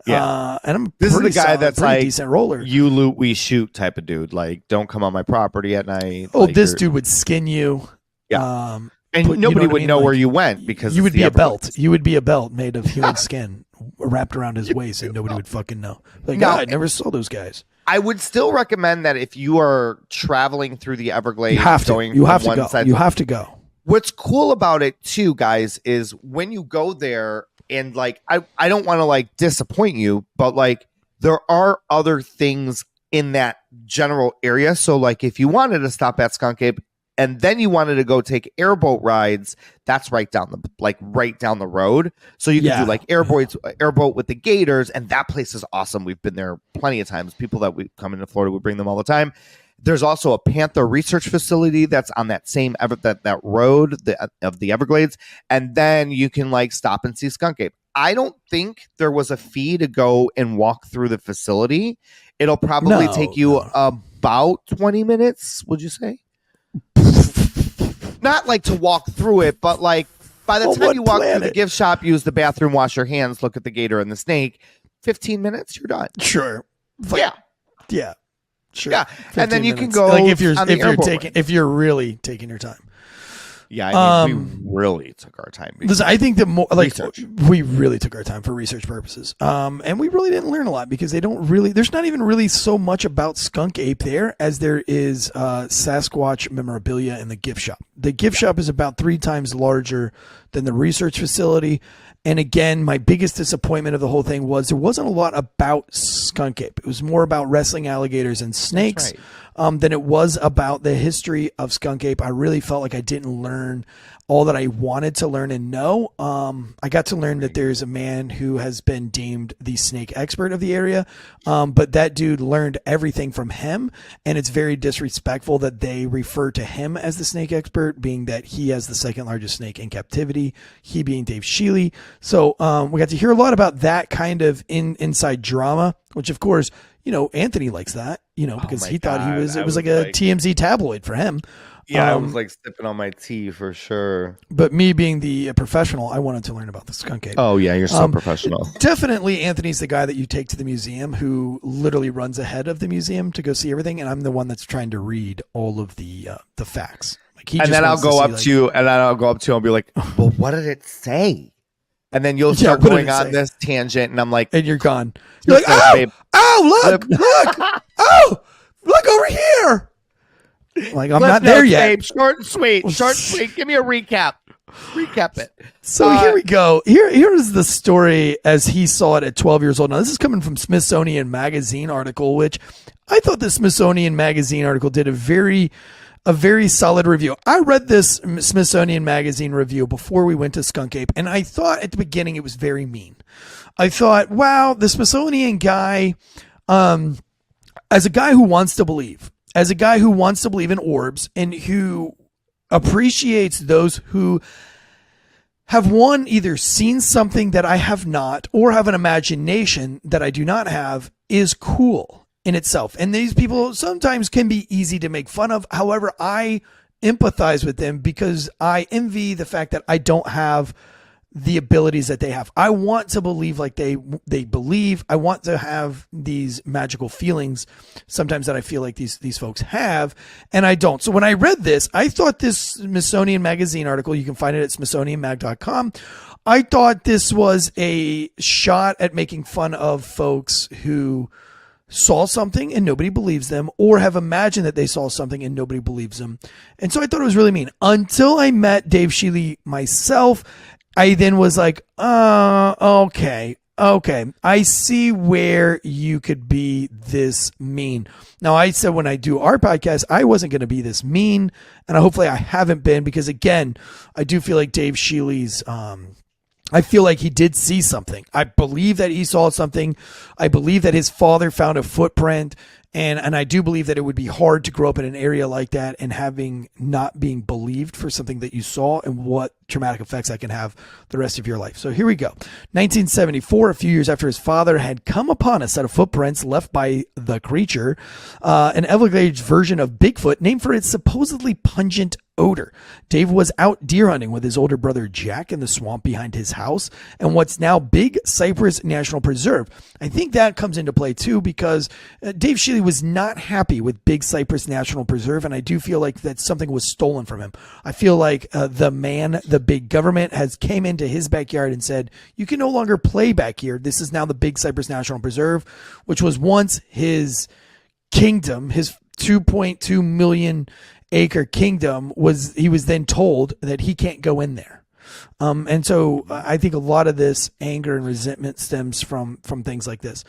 Yeah,
and
this is the guy that's like
decent roller.
You loot, we shoot type of dude. Like, don't come on my property at night.
Oh, like, this dude would skin you.
Yeah, and nobody would know where you went because
you would be a belt. You would be a belt made of human skin wrapped around his waist, and nobody would fucking know. Like, no, I never saw those guys.
I would still recommend that if you are traveling through the Everglades,
you have to go.
What's cool about it too, guys, is when you go there, and like, I don't want to like disappoint you, but like there are other things in that general area. So like if you wanted to stop at Skunk Ape and then you wanted to go take airboat rides, that's right down the road. So you can do like airboat with the gators, and that place is awesome. We've been there plenty of times. People that we come into Florida, we bring them all the time. There's also a Panther Research Facility that's on that same that road of the Everglades, and then you can like stop and see Skunk Ape. I don't think there was a fee to go and walk through the facility. It'll probably take you about 20 minutes, would you say? Not like to walk through it, but like by the time you walk through the gift shop, use the bathroom, wash your hands, look at the gator and the snake, 15 minutes, you're done.
Sure. Yeah. Sure.
Yeah. And then you can go
like if you're really taking your time.
Yeah, I mean, we really took our time.
Listen, I think we really took our time for research purposes. And we really didn't learn a lot because there's not even really so much about Skunk Ape there as there is Sasquatch memorabilia in the gift shop. The gift shop is about 3 times larger than the research facility. And again, my biggest disappointment of the whole thing was there wasn't a lot about Skunk Ape. It was more about wrestling alligators and snakes than it was about the history of Skunk Ape. I really felt like I didn't learn all that I wanted to learn and know. I got to learn that there's a man who has been deemed the snake expert of the area, but that dude learned everything from him, and it's very disrespectful that they refer to him as the snake expert, being that he has the second largest snake in captivity, he being Dave Shealy. So we got to hear a lot about that kind of inside drama, which of course, Anthony likes that, because he thought it was like a TMZ tabloid for him.
Yeah, I was like sipping on my tea for sure.
But me being the professional, I wanted to learn about the Skunk Ape.
Oh, yeah, you're so professional.
Definitely Anthony's the guy that you take to the museum who literally runs ahead of the museum to go see everything. And I'm the one that's trying to read all of the facts. Like
I'll go up to you and I'll be like, well, what did it say? And then you'll start going on this tangent and I'm like,
and you're gone. You're like, look, look over here. Like, I'm not there yet.
Babe. Short and sweet. Give me a recap. Recap it.
So here we go. Here's the story as he saw it at 12 years old. Now, this is coming from Smithsonian Magazine article, which I thought the Smithsonian Magazine article did a very solid review. I read this Smithsonian Magazine review before we went to Skunk Ape, and I thought at the beginning it was very mean. I thought, wow, the Smithsonian guy, as a guy who wants to believe, in orbs and who appreciates those who have either seen something that I have not or have an imagination that I do not have, is cool in itself. And these people sometimes can be easy to make fun of. However, I empathize with them because I envy the fact that I don't have the abilities that they have. I want to believe like they believe. I want to have these magical feelings sometimes that I feel like these folks have, and I don't. So when I read this, I thought this Smithsonian Magazine article, you can find it at smithsonianmag.com. I thought this was a shot at making fun of folks who saw something and nobody believes them, or have imagined that they saw something and nobody believes them. And so I thought it was really mean until I met Dave Shealy myself. I then was like, okay. I see where you could be this mean. Now, I said when I do our podcast, I wasn't going to be this mean, and hopefully I haven't been, because again, I do feel like Dave Shealy's, I feel like he did see something. I believe that he saw something. I believe that his father found a footprint. And I do believe that it would be hard to grow up in an area like that and not being believed for something that you saw, and what traumatic effects that can have the rest of your life. So here we go. 1974, a few years after his father had come upon a set of footprints left by the creature, an Everglades version of Bigfoot named for its supposedly pungent odor. Dave was out deer hunting with his older brother Jack in the swamp behind his house and what's now Big Cypress National Preserve. I think that comes into play too, because Dave Shealy was not happy with Big Cypress National Preserve, and I do feel like that something was stolen from him. I feel like the big government has came into his backyard and said, you can no longer play back here. This is now the Big Cypress National Preserve, which was once his kingdom, his 2.2 million acre kingdom. He was then told that he can't go in there. And so I think a lot of this anger and resentment stems from things like this.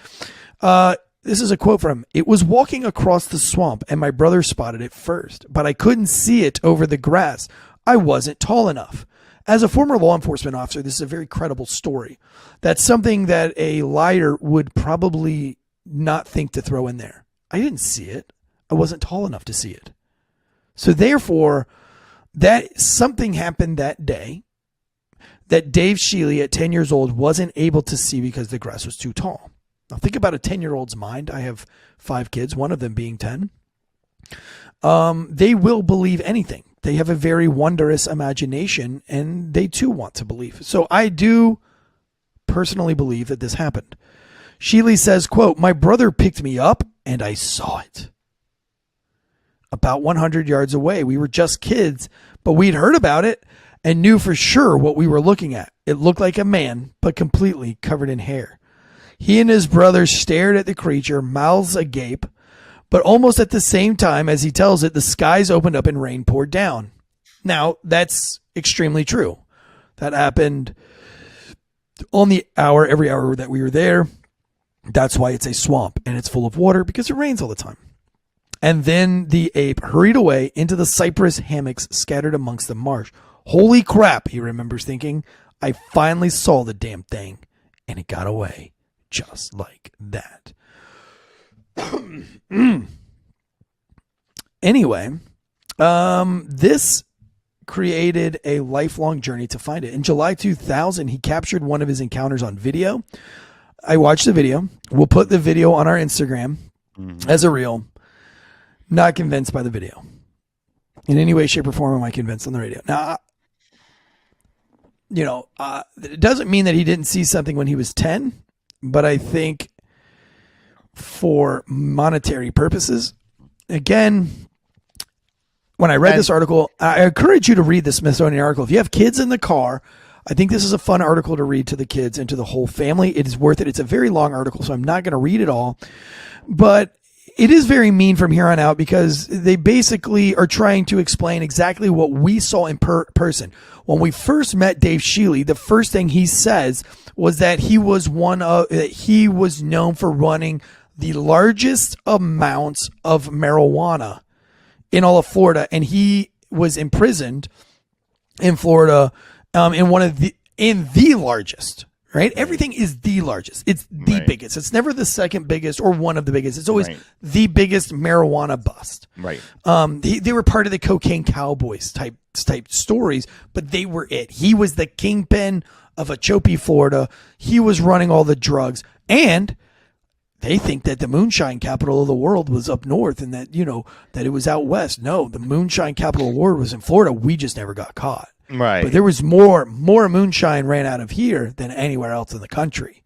This is a quote from him. "It was walking across the swamp and my brother spotted it first, but I couldn't see it over the grass. I wasn't tall enough." As a former law enforcement officer, this is a very credible story. That's something that a liar would probably not think to throw in there. I didn't see it. I wasn't tall enough to see it. So therefore, that something happened that day that Dave Shealy at 10 years old wasn't able to see because the grass was too tall. Now think about a 10-year-old's mind. I have 5 kids, one of them being 10. They will believe anything. They have a very wondrous imagination, and they too want to believe. So I do personally believe that this happened. Shealy says, quote, "My brother picked me up and I saw it. About 100 yards away. We were just kids, but we'd heard about it and knew for sure what we were looking at. It looked like a man, but completely covered in hair. He and his brother stared at the creature, mouths agape, but almost at the same time as he tells it, the skies opened up and rain poured down." Now, that's extremely true. That happened on the hour, every hour that we were there. That's why it's a swamp and it's full of water, because it rains all the time. And then the ape hurried away into the cypress hammocks scattered amongst the marsh. "Holy crap," he remembers thinking. "I finally saw the damn thing, and it got away just like that." Anyway, this created a lifelong journey to find it. In July 2000, he captured one of his encounters on video. I watched the video. We'll put the video on our Instagram as a reel. Not convinced by the video. In any way, shape, or form am I convinced on the radio. Now, it doesn't mean that he didn't see something when he was 10, but I think for monetary purposes, again, when I read this article, I encourage you to read the Smithsonian article. If you have kids in the car, I think this is a fun article to read to the kids and to the whole family. It is worth it. It's a very long article, so I'm not going to read it all. But It is very mean from here on out because they basically are trying to explain exactly what we saw in person. When we first met Dave Shealy, the first thing he says was that he was known for running the largest amounts of marijuana in all of Florida, and he was imprisoned in Florida in the largest. Right? Everything is the largest. It's the biggest. It's never the second biggest or one of the biggest. It's always the biggest marijuana bust.
Right.
They were part of the cocaine cowboys type stories, but they were it. He was the kingpin of Okeechobee, Florida. He was running all the drugs, and they think that the moonshine capital of the world was up north and that, that it was out west. No, the moonshine capital of the world was in Florida. We just never got caught.
Right.
But there was more moonshine ran out of here than anywhere else in the country.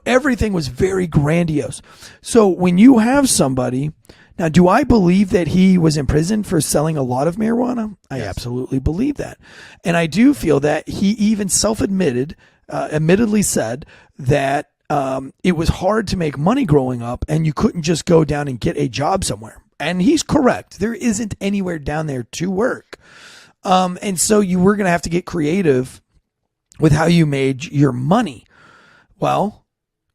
Everything was very grandiose. So when you have somebody, now, do I believe that he was imprisoned for selling a lot of marijuana? I absolutely believe that. And I do feel that he even admittedly said that it was hard to make money growing up and you couldn't just go down and get a job somewhere. And he's correct. There isn't anywhere down there to work. And so you were going to have to get creative with how you made your money. Well,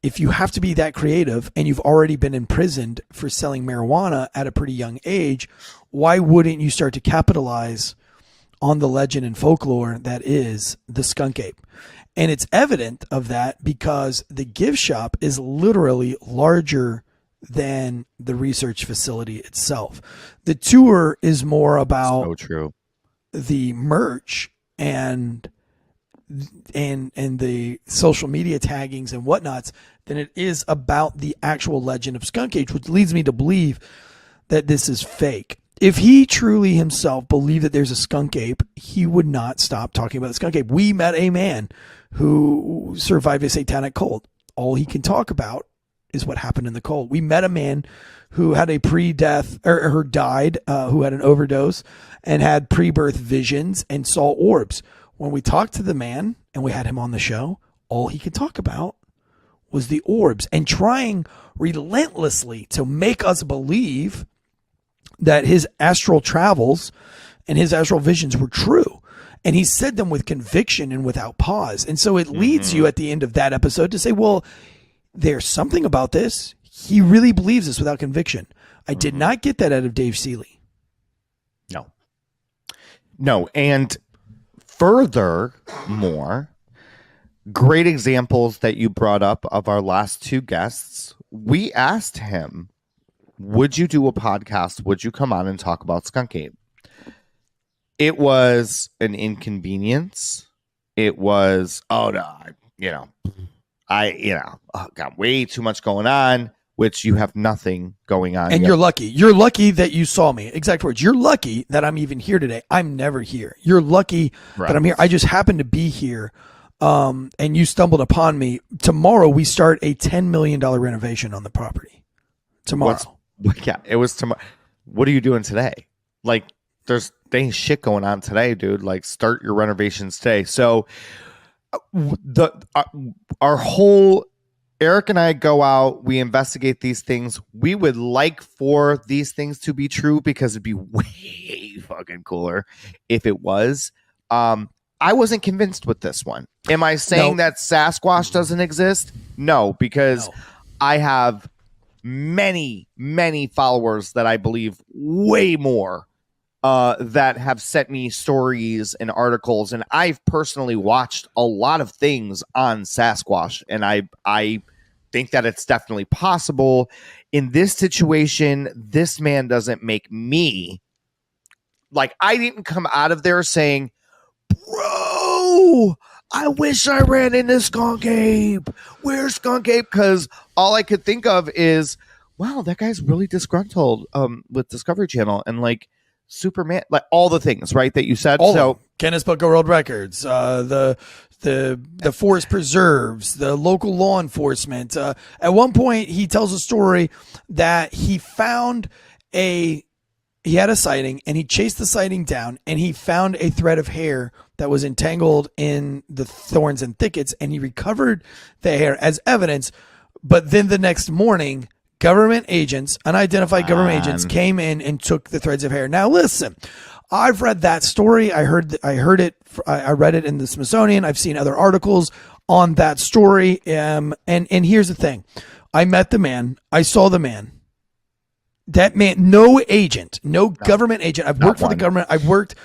if you have to be that creative and you've already been imprisoned for selling marijuana at a pretty young age, why wouldn't you start to capitalize on the legend and folklore that is the skunk ape? And it's evident of that because the gift shop is literally larger than the research facility itself. The tour is more about
so true.
The merch and the social media taggings and whatnots than it is about the actual legend of Skunk Apes, which leads me to believe that this is fake. If he truly himself believed that there's a skunk ape, he would not stop talking about the skunk ape. We met a man who survived a satanic cult. All he can talk about is what happened in the cult. We met a man who had a pre-death or died, who had an overdose and had pre-birth visions and saw orbs. When we talked to the man and we had him on the show, all he could talk about was the orbs and trying relentlessly to make us believe that his astral travels and his astral visions were true. And he said them with conviction and without pause. And so it leads you at the end of that episode to say, well, there's something about this. He really believes this without conviction. I did not get that out of Dave Shealy.
No. And furthermore, great examples that you brought up of our last two guests. We asked him, would you do a podcast? Would you come on and talk about Skunk Ape? It was an inconvenience. It was, got way too much going on, which you have nothing going on.
And yet. You're lucky. You're lucky that you saw me. Exact words. You're lucky that I'm even here today. I'm never here. You're lucky that I'm here. I just happened to be here. And you stumbled upon me. Tomorrow we start a $10 million renovation on the property. Tomorrow.
It was tomorrow. What are you doing today? Like, there ain't shit going on today, dude. Like, start your renovations today. So our whole Eric and I go out, we investigate these things. We would like for these things to be true because it'd be way fucking cooler if it was. I wasn't convinced with this one. Am I saying that Sasquatch doesn't exist? No, because I have many, many followers that I believe way more that have sent me stories and articles, and I've personally watched a lot of things on Sasquatch, and I think that it's definitely possible. In this situation, this man doesn't make me, like, I didn't come out of there saying, bro, I wish I ran into Skunk Ape. Where's Skunk Ape? Because all I could think of is, wow, that guy's really disgruntled with Discovery Channel and like Superman, like all the things, right, that you said. So
Guinness Book of World Records, the forest preserves, the local law enforcement. At one point, he tells a story that he had a sighting and he chased the sighting down and he found a thread of hair that was entangled in the thorns and thickets, and he recovered the hair as evidence. But then the next morning government agents, unidentified government agents, came in and took the threads of hair. Now, listen, I've read that story. I read it in the Smithsonian. I've seen other articles on that story. And here's the thing. I met the man. I saw the man. That man, no agent, no government agent. I've worked for the government. I've worked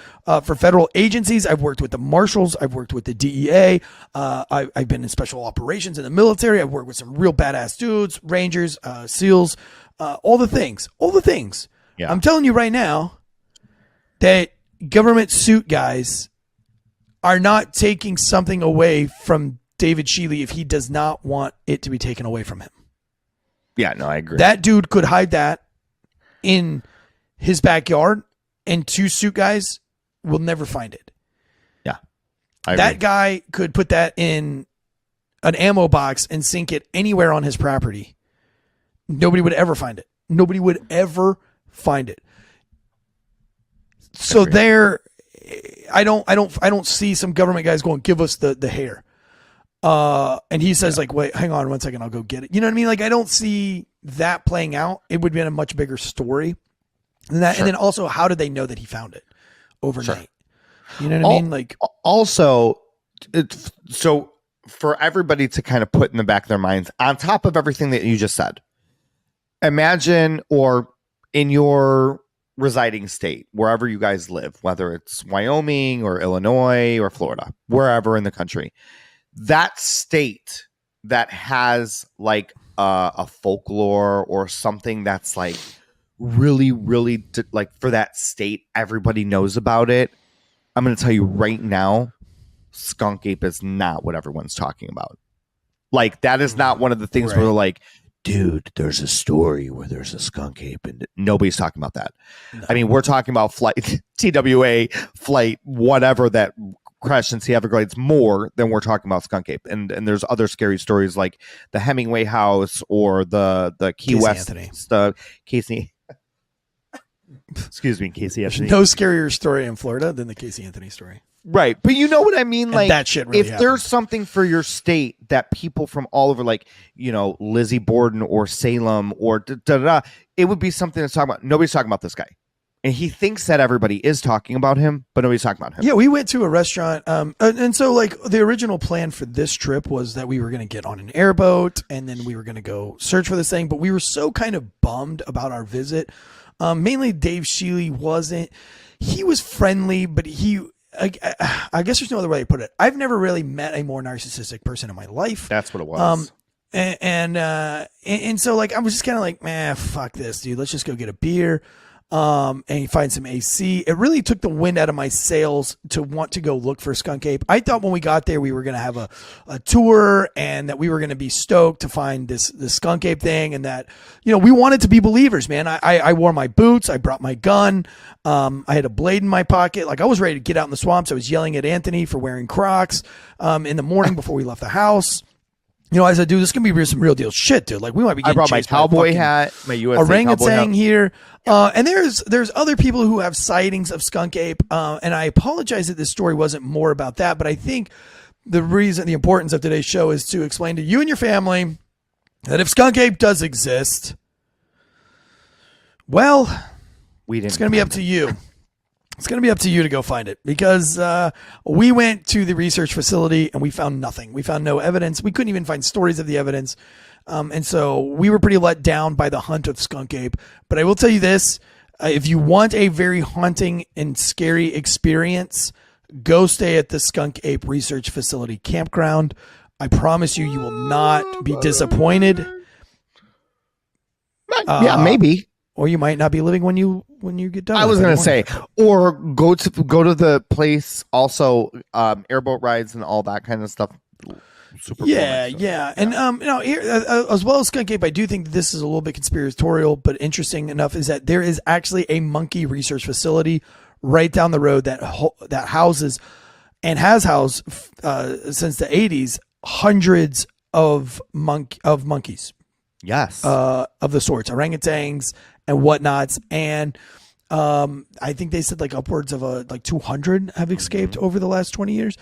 for federal agencies. I've worked with the marshals. I've worked with the DEA. I've been in special operations in the military. I've worked with some real badass dudes, Rangers, SEALs, all the things. Yeah. I'm telling you right now that government suit guys are not taking something away from David Shealy if he does not want it to be taken away from him.
Yeah, no, I agree.
That dude could hide that in his backyard, and two suit guys will never find it.
Yeah.
That guy could put that in an ammo box and sink it anywhere on his property. Nobody would ever find it. Nobody would ever find it. So there, I don't see some government guys going, give us the hair. And he says like, wait, hang on 1 second. I'll go get it. You know what I mean? Like, I don't see that playing out. It would be a much bigger story than that. Sure. And then also, how did they know that he found it overnight? Sure. You know what I mean? Like,
also, so for everybody to kind of put in the back of their minds, on top of everything that you just said, imagine, or in your residing state, wherever you guys live, whether it's Wyoming or Illinois or Florida, wherever in the country, that state that has like a folklore or something that's like really, really like for that state, everybody knows about it. I'm going to tell you right now, Skunk Ape is not what everyone's talking about. Like, that is not one of the things where they're like, dude, there's a story where there's a skunk ape, and nobody's talking about that. No. I mean, we're talking about flight TWA flight, whatever, that crashed into the Everglades more than we're talking about Skunk Ape. And there's other scary stories like the Hemingway house or the Key
Casey
West
Anthony.
Casey. Excuse me, Casey Anthony.
No scarier story in Florida than the Casey Anthony story.
Right. But you know what I mean? Like,
that shit really happened.
There's something for your state that people from all over, like, you know, Lizzie Borden or Salem or it would be something that's talking about. Nobody's talking about this guy. And he thinks that everybody is talking about him, but nobody's talking about him.
Yeah, we went to a restaurant. And so, like, the original plan for this trip was that we were going to get on an airboat and then we were going to go search for this thing. But we were so kind of bummed about our visit. Mainly Dave Shealy wasn't. He was friendly, but I guess there's no other way to put it. I've never really met a more narcissistic person in my life.
That's what it was.
And so, like, I was just kind of like, man, fuck this, dude. Let's just go get a beer. And find some AC. It really took the wind out of my sails to want to go look for Skunk Ape. I thought when we got there, we were going to have a tour and that we were going to be stoked to find this Skunk Ape thing. And that, you know, we wanted to be believers, man. I wore my boots. I brought my gun. I had a blade in my pocket. Like, I was ready to get out in the swamps. I was yelling at Anthony for wearing Crocs, in the morning before we left the house. You know, I said, dude, this is going to be some real deal shit, dude. Like, we might be getting
I brought my cowboy hat, my USA
orangutan here. And there's other people who have sightings of Skunk Ape. And I apologize that this story wasn't more about that, but I think the importance of today's show is to explain to you and your family that if Skunk Ape does exist, well, it's going to be up to you. It's going to be up to you to go find it, because we went to the research facility and we found nothing. We found no evidence. We couldn't even find stories of the evidence. And so we were pretty let down by the hunt of Skunk Ape. But I will tell you this, if you want a very haunting and scary experience, go stay at the Skunk Ape Research Facility campground. I promise you, you will not be disappointed.
Yeah, maybe.
Or you might not be living when you get done.
I was going to say, or go to the place also, airboat rides and all that kind of stuff. Super cool.
Yeah. And you know, here, as well as Skunk Ape, I do think that this is a little bit conspiratorial, but interesting enough is that there is actually a monkey research facility right down the road that houses and has housed since the 80s hundreds of monkeys.
Yes.
Of the sorts, orangutans and whatnots. And I think they said like upwards of like 200 have escaped over the last 20 years,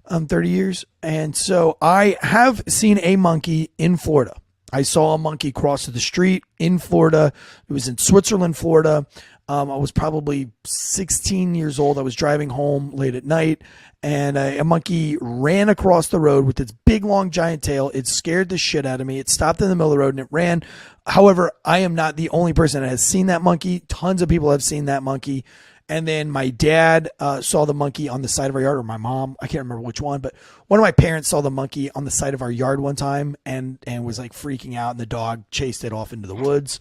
30 years. And so I have seen a monkey in Florida. I saw a monkey cross the street in Florida. It was in Switzerland, Florida. I was probably 16 years old. I was driving home late at night, and a monkey ran across the road with its big, long, giant tail. It scared the shit out of me. It stopped in the middle of the road, and it ran. However, I am not the only person that has seen that monkey. Tons of people have seen that monkey. And then my dad saw the monkey on the side of our yard, or my mom, I can't remember which one, but one of my parents saw the monkey on the side of our yard one time and was like freaking out, and the dog chased it off into the woods.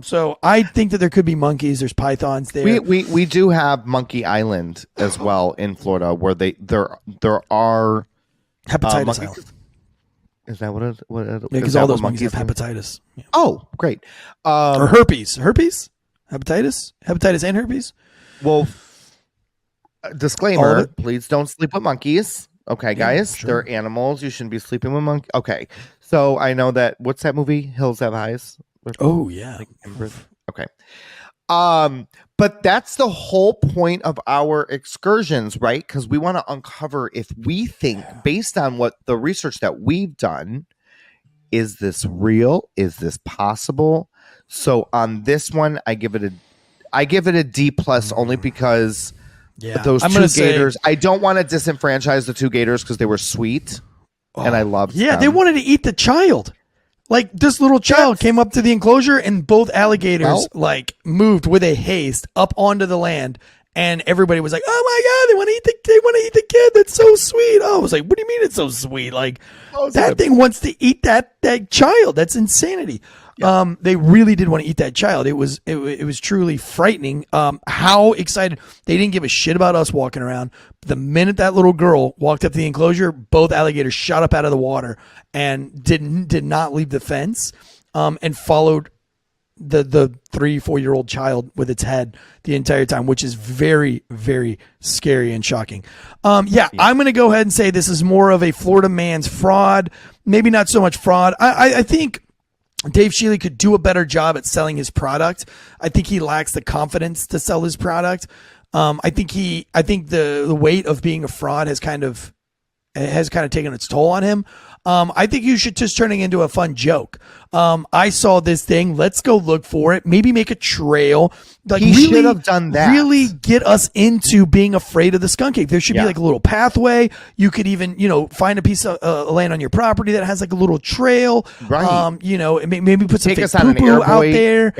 So I think that there could be monkeys. There's pythons there.
We do have Monkey Island as well in Florida, where there are
hepatitis island.
Is that what it?
Because all those monkeys have hepatitis. Yeah.
Oh, great.
Or herpes. Herpes? Hepatitis? Hepatitis and herpes?
Well, disclaimer, please don't sleep with monkeys. Okay, guys,
sure.
They're animals. You shouldn't be sleeping with monkeys. Okay, so I know that. What's that movie? Hills Have Eyes.
Oh yeah.
Okay. But that's the whole point of our excursions, right? Because we want to uncover if we think, based on what the research that we've done, is this real? Is this possible? So on this one, I give it a D plus only because those two gators. I don't want to disenfranchise the two gators because they were sweet and I loved them.
They wanted to eat the child. Like this little child came up to the enclosure and both alligators moved with a haste up onto the land, and everybody was like, "Oh my god, they want to eat the kid. That's so sweet." Oh, I was like, "What do you mean it's so sweet? Like that thing wants to eat that child. That's insanity." Yeah. They really did want to eat that child. It was truly frightening. How excited they didn't give a shit about us walking around. The minute that little girl walked up to the enclosure, both alligators shot up out of the water and did not leave the fence, and followed the 3-4-year-old child with its head the entire time, which is very, very scary and shocking. I'm going to go ahead and say this is more of a Florida man's fraud. Maybe not so much fraud. I think Dave Shealy could do a better job at selling his product. I think he lacks the confidence to sell his product. I think the weight of being a fraud has kind of taken its toll on him. I think you should just turn it into a fun joke. I saw this thing. Let's go look for it. Maybe make a trail. Like
he should have done that.
Really get us into being afraid of the skunk ape. There should be like a little pathway. You could even, find a piece of land on your property that has like a little trail.
Right.
Maybe put some fake poo-poo out there.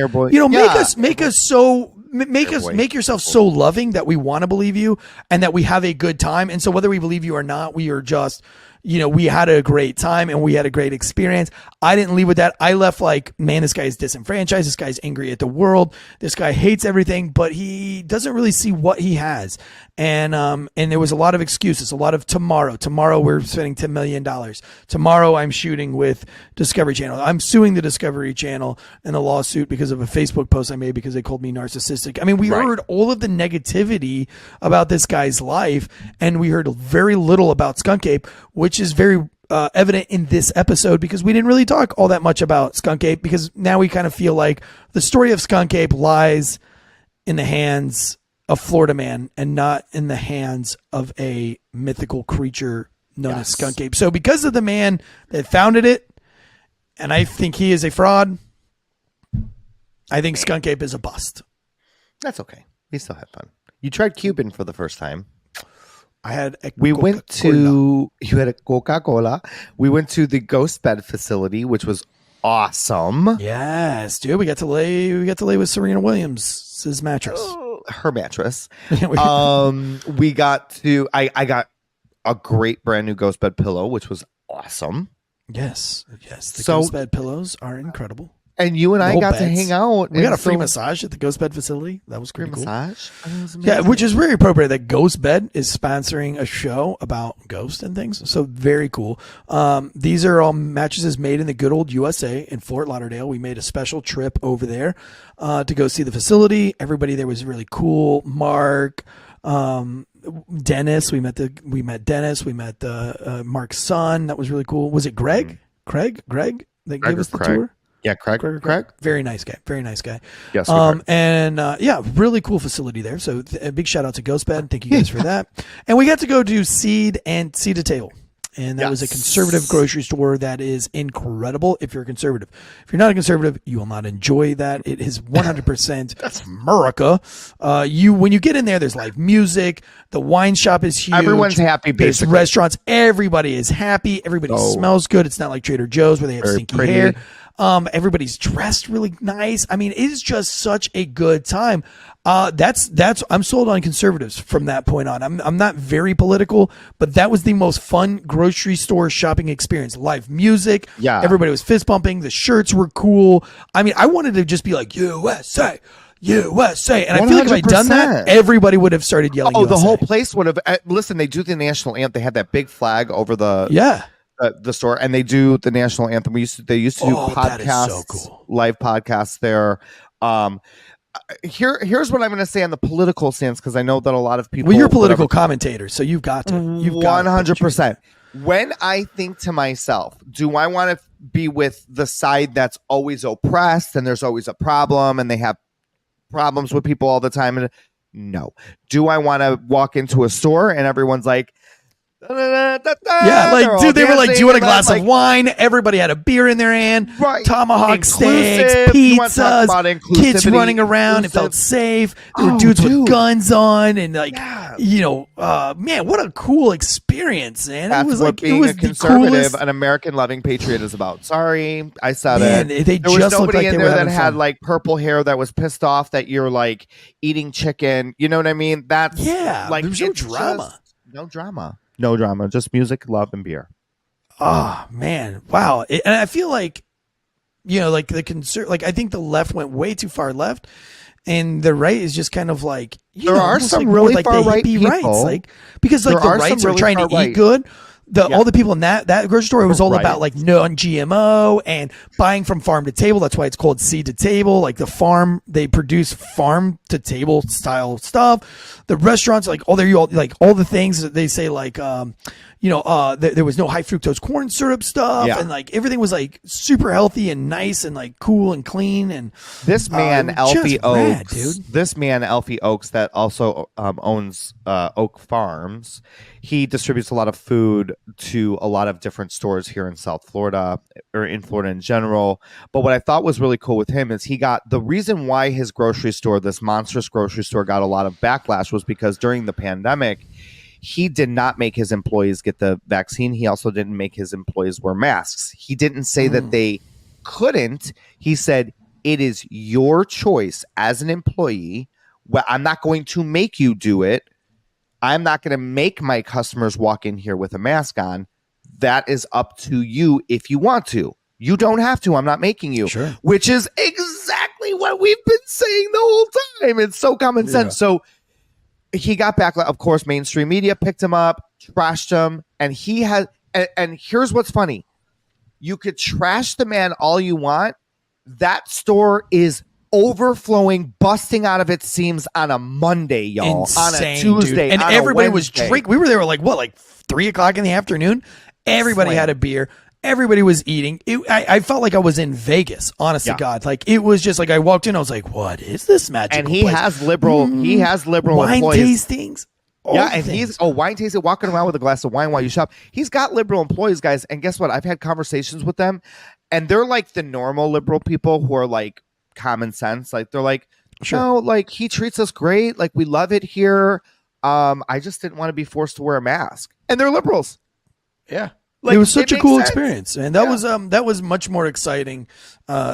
Make yourself so loving that we want to believe you and that we have a good time. And so whether we believe you or not, we are just, we had a great time and we had a great experience. I didn't leave with that. I left like, man, this guy is disenfranchised. This guy's angry at the world. This guy hates everything, but he doesn't really see what he has. And there was a lot of excuses, a lot of tomorrow. Tomorrow we're spending $10 million. Tomorrow I'm shooting with Discovery Channel. I'm suing the Discovery Channel in a lawsuit because of a Facebook post I made because they called me narcissistic. I mean, we heard all of the negativity about this guy's life, and we heard very little about Skunk Ape, which is very evident in this episode because we didn't really talk all that much about Skunk Ape because now we kind of feel like the story of Skunk Ape lies in the hands of Florida man and not in the hands of a mythical creature known as Skunk Ape. So because of the man that founded it, and I think he is a fraud, I think Skunk Ape is a bust.
That's okay. We still had fun. You tried Cuban for the first time.
I had a
you had a Coca-Cola. We went to the Ghost Bed facility, which was awesome.
Yes, dude. We got to lay with Serena Williams' mattress.
Her mattress. I got a great brand new Ghost Bed pillow, which was awesome.
Yes. The Ghost Bed pillows are incredible.
And you and I got to hang out.
We got a free massage at the Ghost Bed facility. That was pretty cool.
Massage?
Yeah, which is very appropriate that Ghost Bed is sponsoring a show about ghosts and things. So very cool. These are all mattresses made in the good old USA in Fort Lauderdale. We made a special trip over there to go see the facility. Everybody there was really cool. Mark, Dennis. We met Dennis. We met Mark's son. That was really cool. Was it Greg? Craig that gave us the tour?
Yeah, Craig.
Very nice guy.
Yes.
Really cool facility there. So a big shout out to Ghost Bed. Thank you guys for that. And we got to go do Seed to Table. And that was a conservative grocery store that is incredible if you're a conservative. If you're not a conservative, you will not enjoy that. It is 100% America. When you get in there, there's live music. The wine shop is huge.
Everyone's happy,
There's
basically.
restaurants. Everybody is happy. Everybody smells good. It's not like Trader Joe's where they have stinky hair. Everybody's dressed really nice. I mean, it is just such a good time. I'm sold on conservatives from that point on. I'm not very political, but that was the most fun grocery store shopping experience. Live music.
Yeah.
Everybody was fist bumping. The shirts were cool. I mean, I wanted to just be like, USA, USA. And I feel like if I'd done that, everybody would have started yelling.
Oh, the
USA.
whole place would have. Listen, they do the national anthem. They had that big flag over the the store, and they do the national anthem. They used to do podcasts,
that is so cool.
Live podcasts there. Here's what I'm going to say on the political stance, because I know that a lot of people.
Well, you're a political commentator, so you've got to.
100%. When I think to myself, do I want to be with the side that's always oppressed and there's always a problem and they have problems with people all the time? And no. Do I want to walk into a store and everyone's like,
like, dude, they were like, do you want a glass of wine? Everybody had a beer in their hand, tomahawk steaks, pizzas, kids running around. It felt safe. There were dudes with guns on, and man, what a cool experience, man.
That's
it was
what
like
being
it was
a conservative, an American loving patriot is about. Sorry, I said it.
They
there
just
was nobody
looked like
in
they
there
were
that had
fun.
like purple hair that was pissed off that you're like eating chicken. You know what I mean? That's like
there's no drama.
No drama, just music, love, and beer.
Oh man, wow! And I feel like, like I think the left went way too far left, and the right is just kind of like
there are some really far right people,
rights, because like the rights are trying to eat good. All the people in that grocery store, it was all about like non-GMO and buying from farm to table. That's why it's called seed to table. Like the farm, they produce farm to table style stuff. The restaurants, like all the things that they say, like there was no high fructose corn syrup stuff, and like everything was like super healthy and nice and like cool and clean. And
this man, Alfie Oaks,
dude.
This man, Alfie Oaks, that also owns Oak Farms. He distributes a lot of food to a lot of different stores here in South Florida, or in Florida in general. But what I thought was really cool with him is he got the reason why his grocery store, this monstrous grocery store, got a lot of backlash was because during the pandemic, he did not make his employees get the vaccine. He also didn't make his employees wear masks. He didn't say that they couldn't. He said, it is your choice as an employee. Well, I'm not going to make you do it. I'm not going to make my customers walk in here with a mask on. That is up to you if you want to. You don't have to. I'm not making you. Sure. Which is exactly what we've been saying the whole time. It's so common sense. So he got back. Of course, mainstream media picked him up, trashed him, and he has. And here's what's funny: you could trash the man all you want. That store is overflowing, busting out of its seams on a Monday, y'all.
Insane,
on a Tuesday,
dude. And
on
everybody
a
was drinking. We were there like 3:00 in the afternoon. Everybody had a beer. Everybody was eating. I felt like I was in Vegas, honest to God. Like it was just like I walked in, I was like, "What is this magical?"
And he has liberal. He has liberal
wine
employees.
tastings.
And he's wine tasting, walking around with a glass of wine while you shop. He's got liberal employees, guys. And guess what? I've had conversations with them, and they're like the normal liberal people who are like common sense. Like they're like, no, like he treats us great. Like we love it here. I just didn't want to be forced to wear a mask. And they're liberals.
Yeah.
Like,
it was such a cool
sense.
experience, and that was much more exciting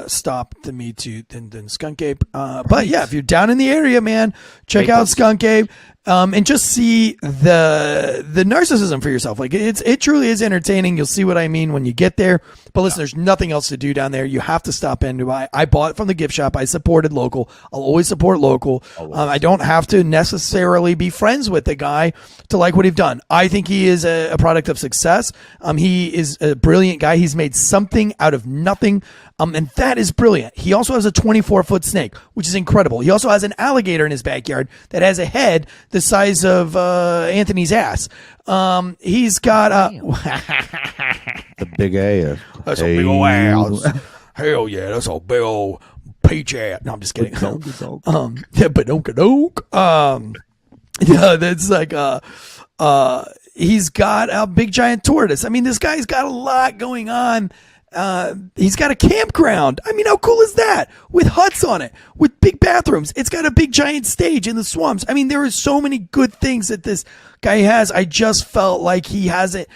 stop to me than Skunk Ape. But yeah, if you're down in the area, man, check out Skunk Ape and just see the narcissism for yourself. Like it truly is entertaining. You'll see what I mean when you get there. But listen, there's nothing else to do down there. You have to stop in. I bought from the gift shop. I supported local. I'll always support local. I don't have to necessarily be friends with the guy to like what he's done. I think he is a product of success. He is a brilliant guy. He's made something out of nothing. And that is brilliant. He also has a 24-foot snake, which is incredible. He also has an alligator in his backyard that has a head the size of Anthony's ass. He's got
the big ass.
That's a big old ass. Hell yeah, that's a big old peach ass. No, I'm just kidding. Yeah, but don't. Yeah, that's like He's got a big giant tortoise. I mean, this guy's got a lot going on. He's got a campground. I mean, how cool is that? With huts on it, with big bathrooms. It's got a big giant stage in the swamps. I mean, there are so many good things that this guy has. I just felt like he hasn't.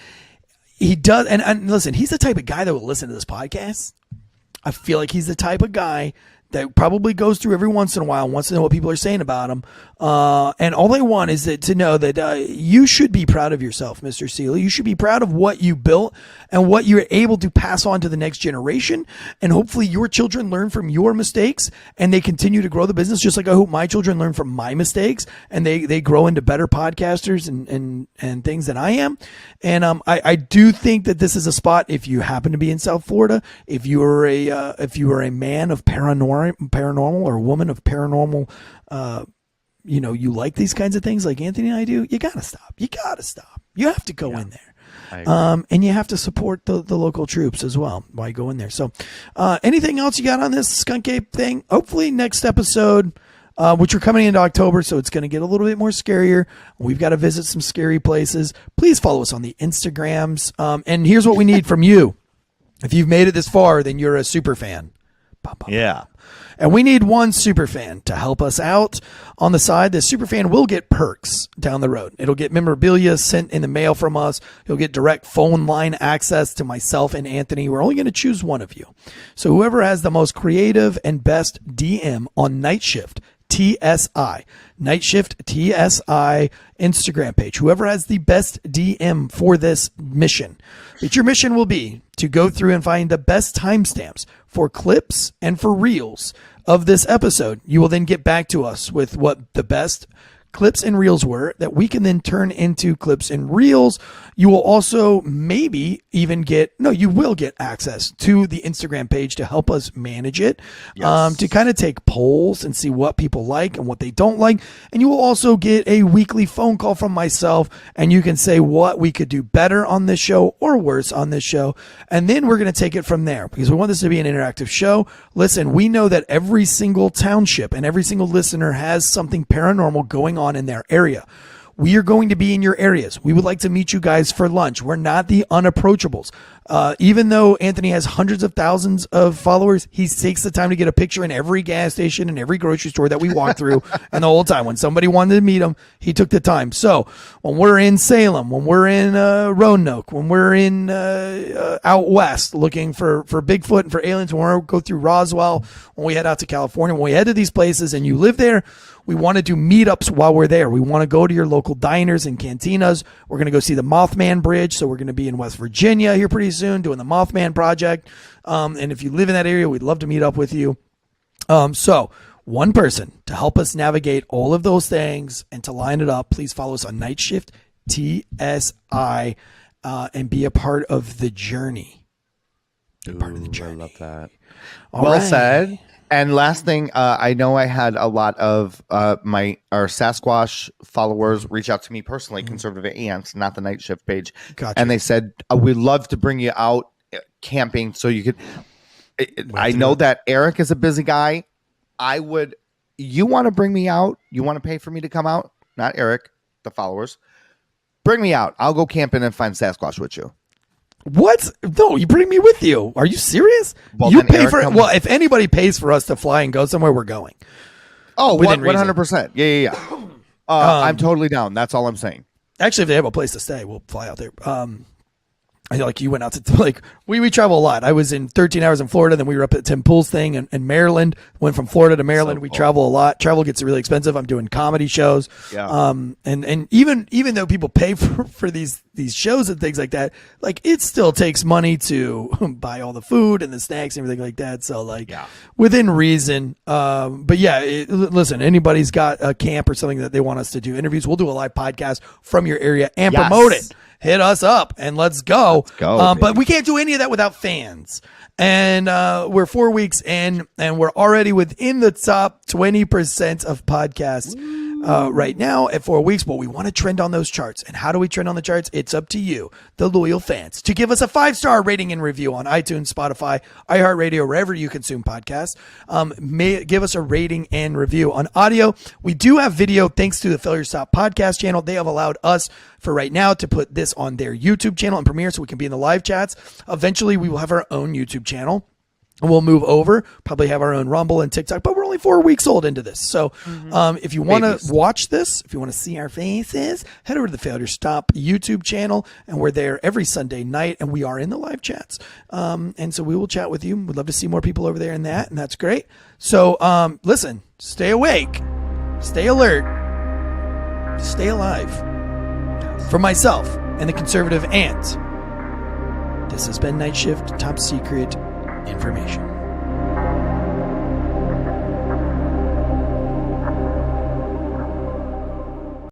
He does. And listen, he's the type of guy that will listen to this podcast. I feel like he's the type of guy that probably goes through every once in a while and wants to know what people are saying about him. And all they want is to know that you should be proud of yourself, Mr. Shealy. You should be proud of what you built and what you're able to pass on to the next generation. And hopefully your children learn from your mistakes and they continue to grow the business, just like I hope my children learn from my mistakes and they grow into better podcasters and things than I am. And I do think that this is a spot, if you happen to be in South Florida, if you are a man of paranormal or a woman of paranormal, you like these kinds of things like Anthony and I do, you gotta stop. You have to go in there. And you have to support the local troops as well while you go in there. So anything else you got on this Skunk Ape thing? Hopefully next episode, which we're coming into October, so it's going to get a little bit more scarier. We've got to visit some scary places. Please follow us on the Instagrams. And here's what we need from you. If you've made it this far, then you're a super fan.
Yeah.
And we need one super fan to help us out on the side. The super fan will get perks down the road. It'll get memorabilia sent in the mail from us. He'll get direct phone line access to myself and Anthony. We're only going to choose one of you. So whoever has the most creative and best DM on Night Shift TSI, Night Shift TSI Instagram page, whoever has the best DM for this mission, that your mission will be to go through and find the best timestamps for clips and for reels of this episode. You will then get back to us with what the best clips and reels were that we can then turn into clips and reels. You will also maybe even you will get access to the Instagram page to help us manage it, to kind of take polls and see what people like and what they don't like. And you will also get a weekly phone call from myself, and you can say what we could do better on this show or worse on this show. And then we're going to take it from there because we want this to be an interactive show. Listen, we know that every single township and every single listener has something paranormal going on in their area. We are going to be in your areas. We would like to meet you guys for lunch. We're not the unapproachables. Even though Anthony has hundreds of thousands of followers, he takes the time to get a picture in every gas station and every grocery store that we walk through. And the whole time when somebody wanted to meet him, he took the time. So when we're in Salem, when we're in Roanoke, when we're in out west looking for Bigfoot and for aliens, when we go through Roswell, when we head out to California, when we head to these places and you live there, we want to do meetups while we're there. We want to go to your local diners and cantinas. We're going to go see the Mothman Bridge. So we're going to be in West Virginia here pretty soon doing the Mothman Project. And if you live in that area, we'd love to meet up with you. So one person to help us navigate all of those things and to line it up, please follow us on Night Shift TSI and be a part of the journey. Part of the journey.
I love that.
All
well
right.
said. And last thing, I know I had a lot of our Sasquatch followers reach out to me personally, Conservative Ants, not the Night Shift page.
Gotcha.
And they said, we'd love to bring you out camping so you could. I know that Eric is a busy guy. You want to bring me out? You want to pay for me to come out? Not Eric, the followers. Bring me out. I'll go camping and find Sasquatch with you.
What? No, you bring me with you. Are you serious?
Well,
you
then
pay
Eric
for
comes-
Well, if anybody pays for us to fly and go somewhere, we're going.
Oh,
Within reason.
100%. Yeah. I'm totally down. That's all I'm saying.
Actually, if they have a place to stay, we'll fly out there. I feel like you went out to we travel a lot. I was in 13 hours in Florida, then we were up at Tim Pool's thing in Maryland. Went from Florida to Maryland. We travel a lot. Travel gets really expensive. I'm doing comedy shows.
Yeah.
And even though people pay for these shows and things like that, like it still takes money to buy all the food and the snacks and everything like that. So within reason. But yeah, listen, anybody's got a camp or something that they want us to do interviews, we'll do a live podcast from your area and promote it. Hit us up and let's go. But we can't do any of that without fans. And we're 4 weeks in and we're already within the top 20% of podcasts right now at 4 weeks, but we want to trend on those charts. And how do we trend on the charts? It's up to you, the loyal fans, to give us a 5-star rating and review on iTunes, Spotify, iHeartRadio, wherever you consume podcasts. Give us a rating and review on audio. We do have video thanks to the Failure Stop podcast channel. They have allowed us for right now to put this on their YouTube channel and premiere so we can be in the live chats. Eventually, we will have our own YouTube channel. And we'll move over, probably have our own Rumble and TikTok, but we're only 4 weeks old into this. So if you want to watch this, if you want to see our faces, head over to the Failure Stop YouTube channel, and we're there every Sunday night, and we are in the live chats. And so we will chat with you. We'd love to see more people over there in that, and that's great. So listen, stay awake, stay alert, stay alive. For myself and the conservative ant, this has been Night Shift Top Secret Information.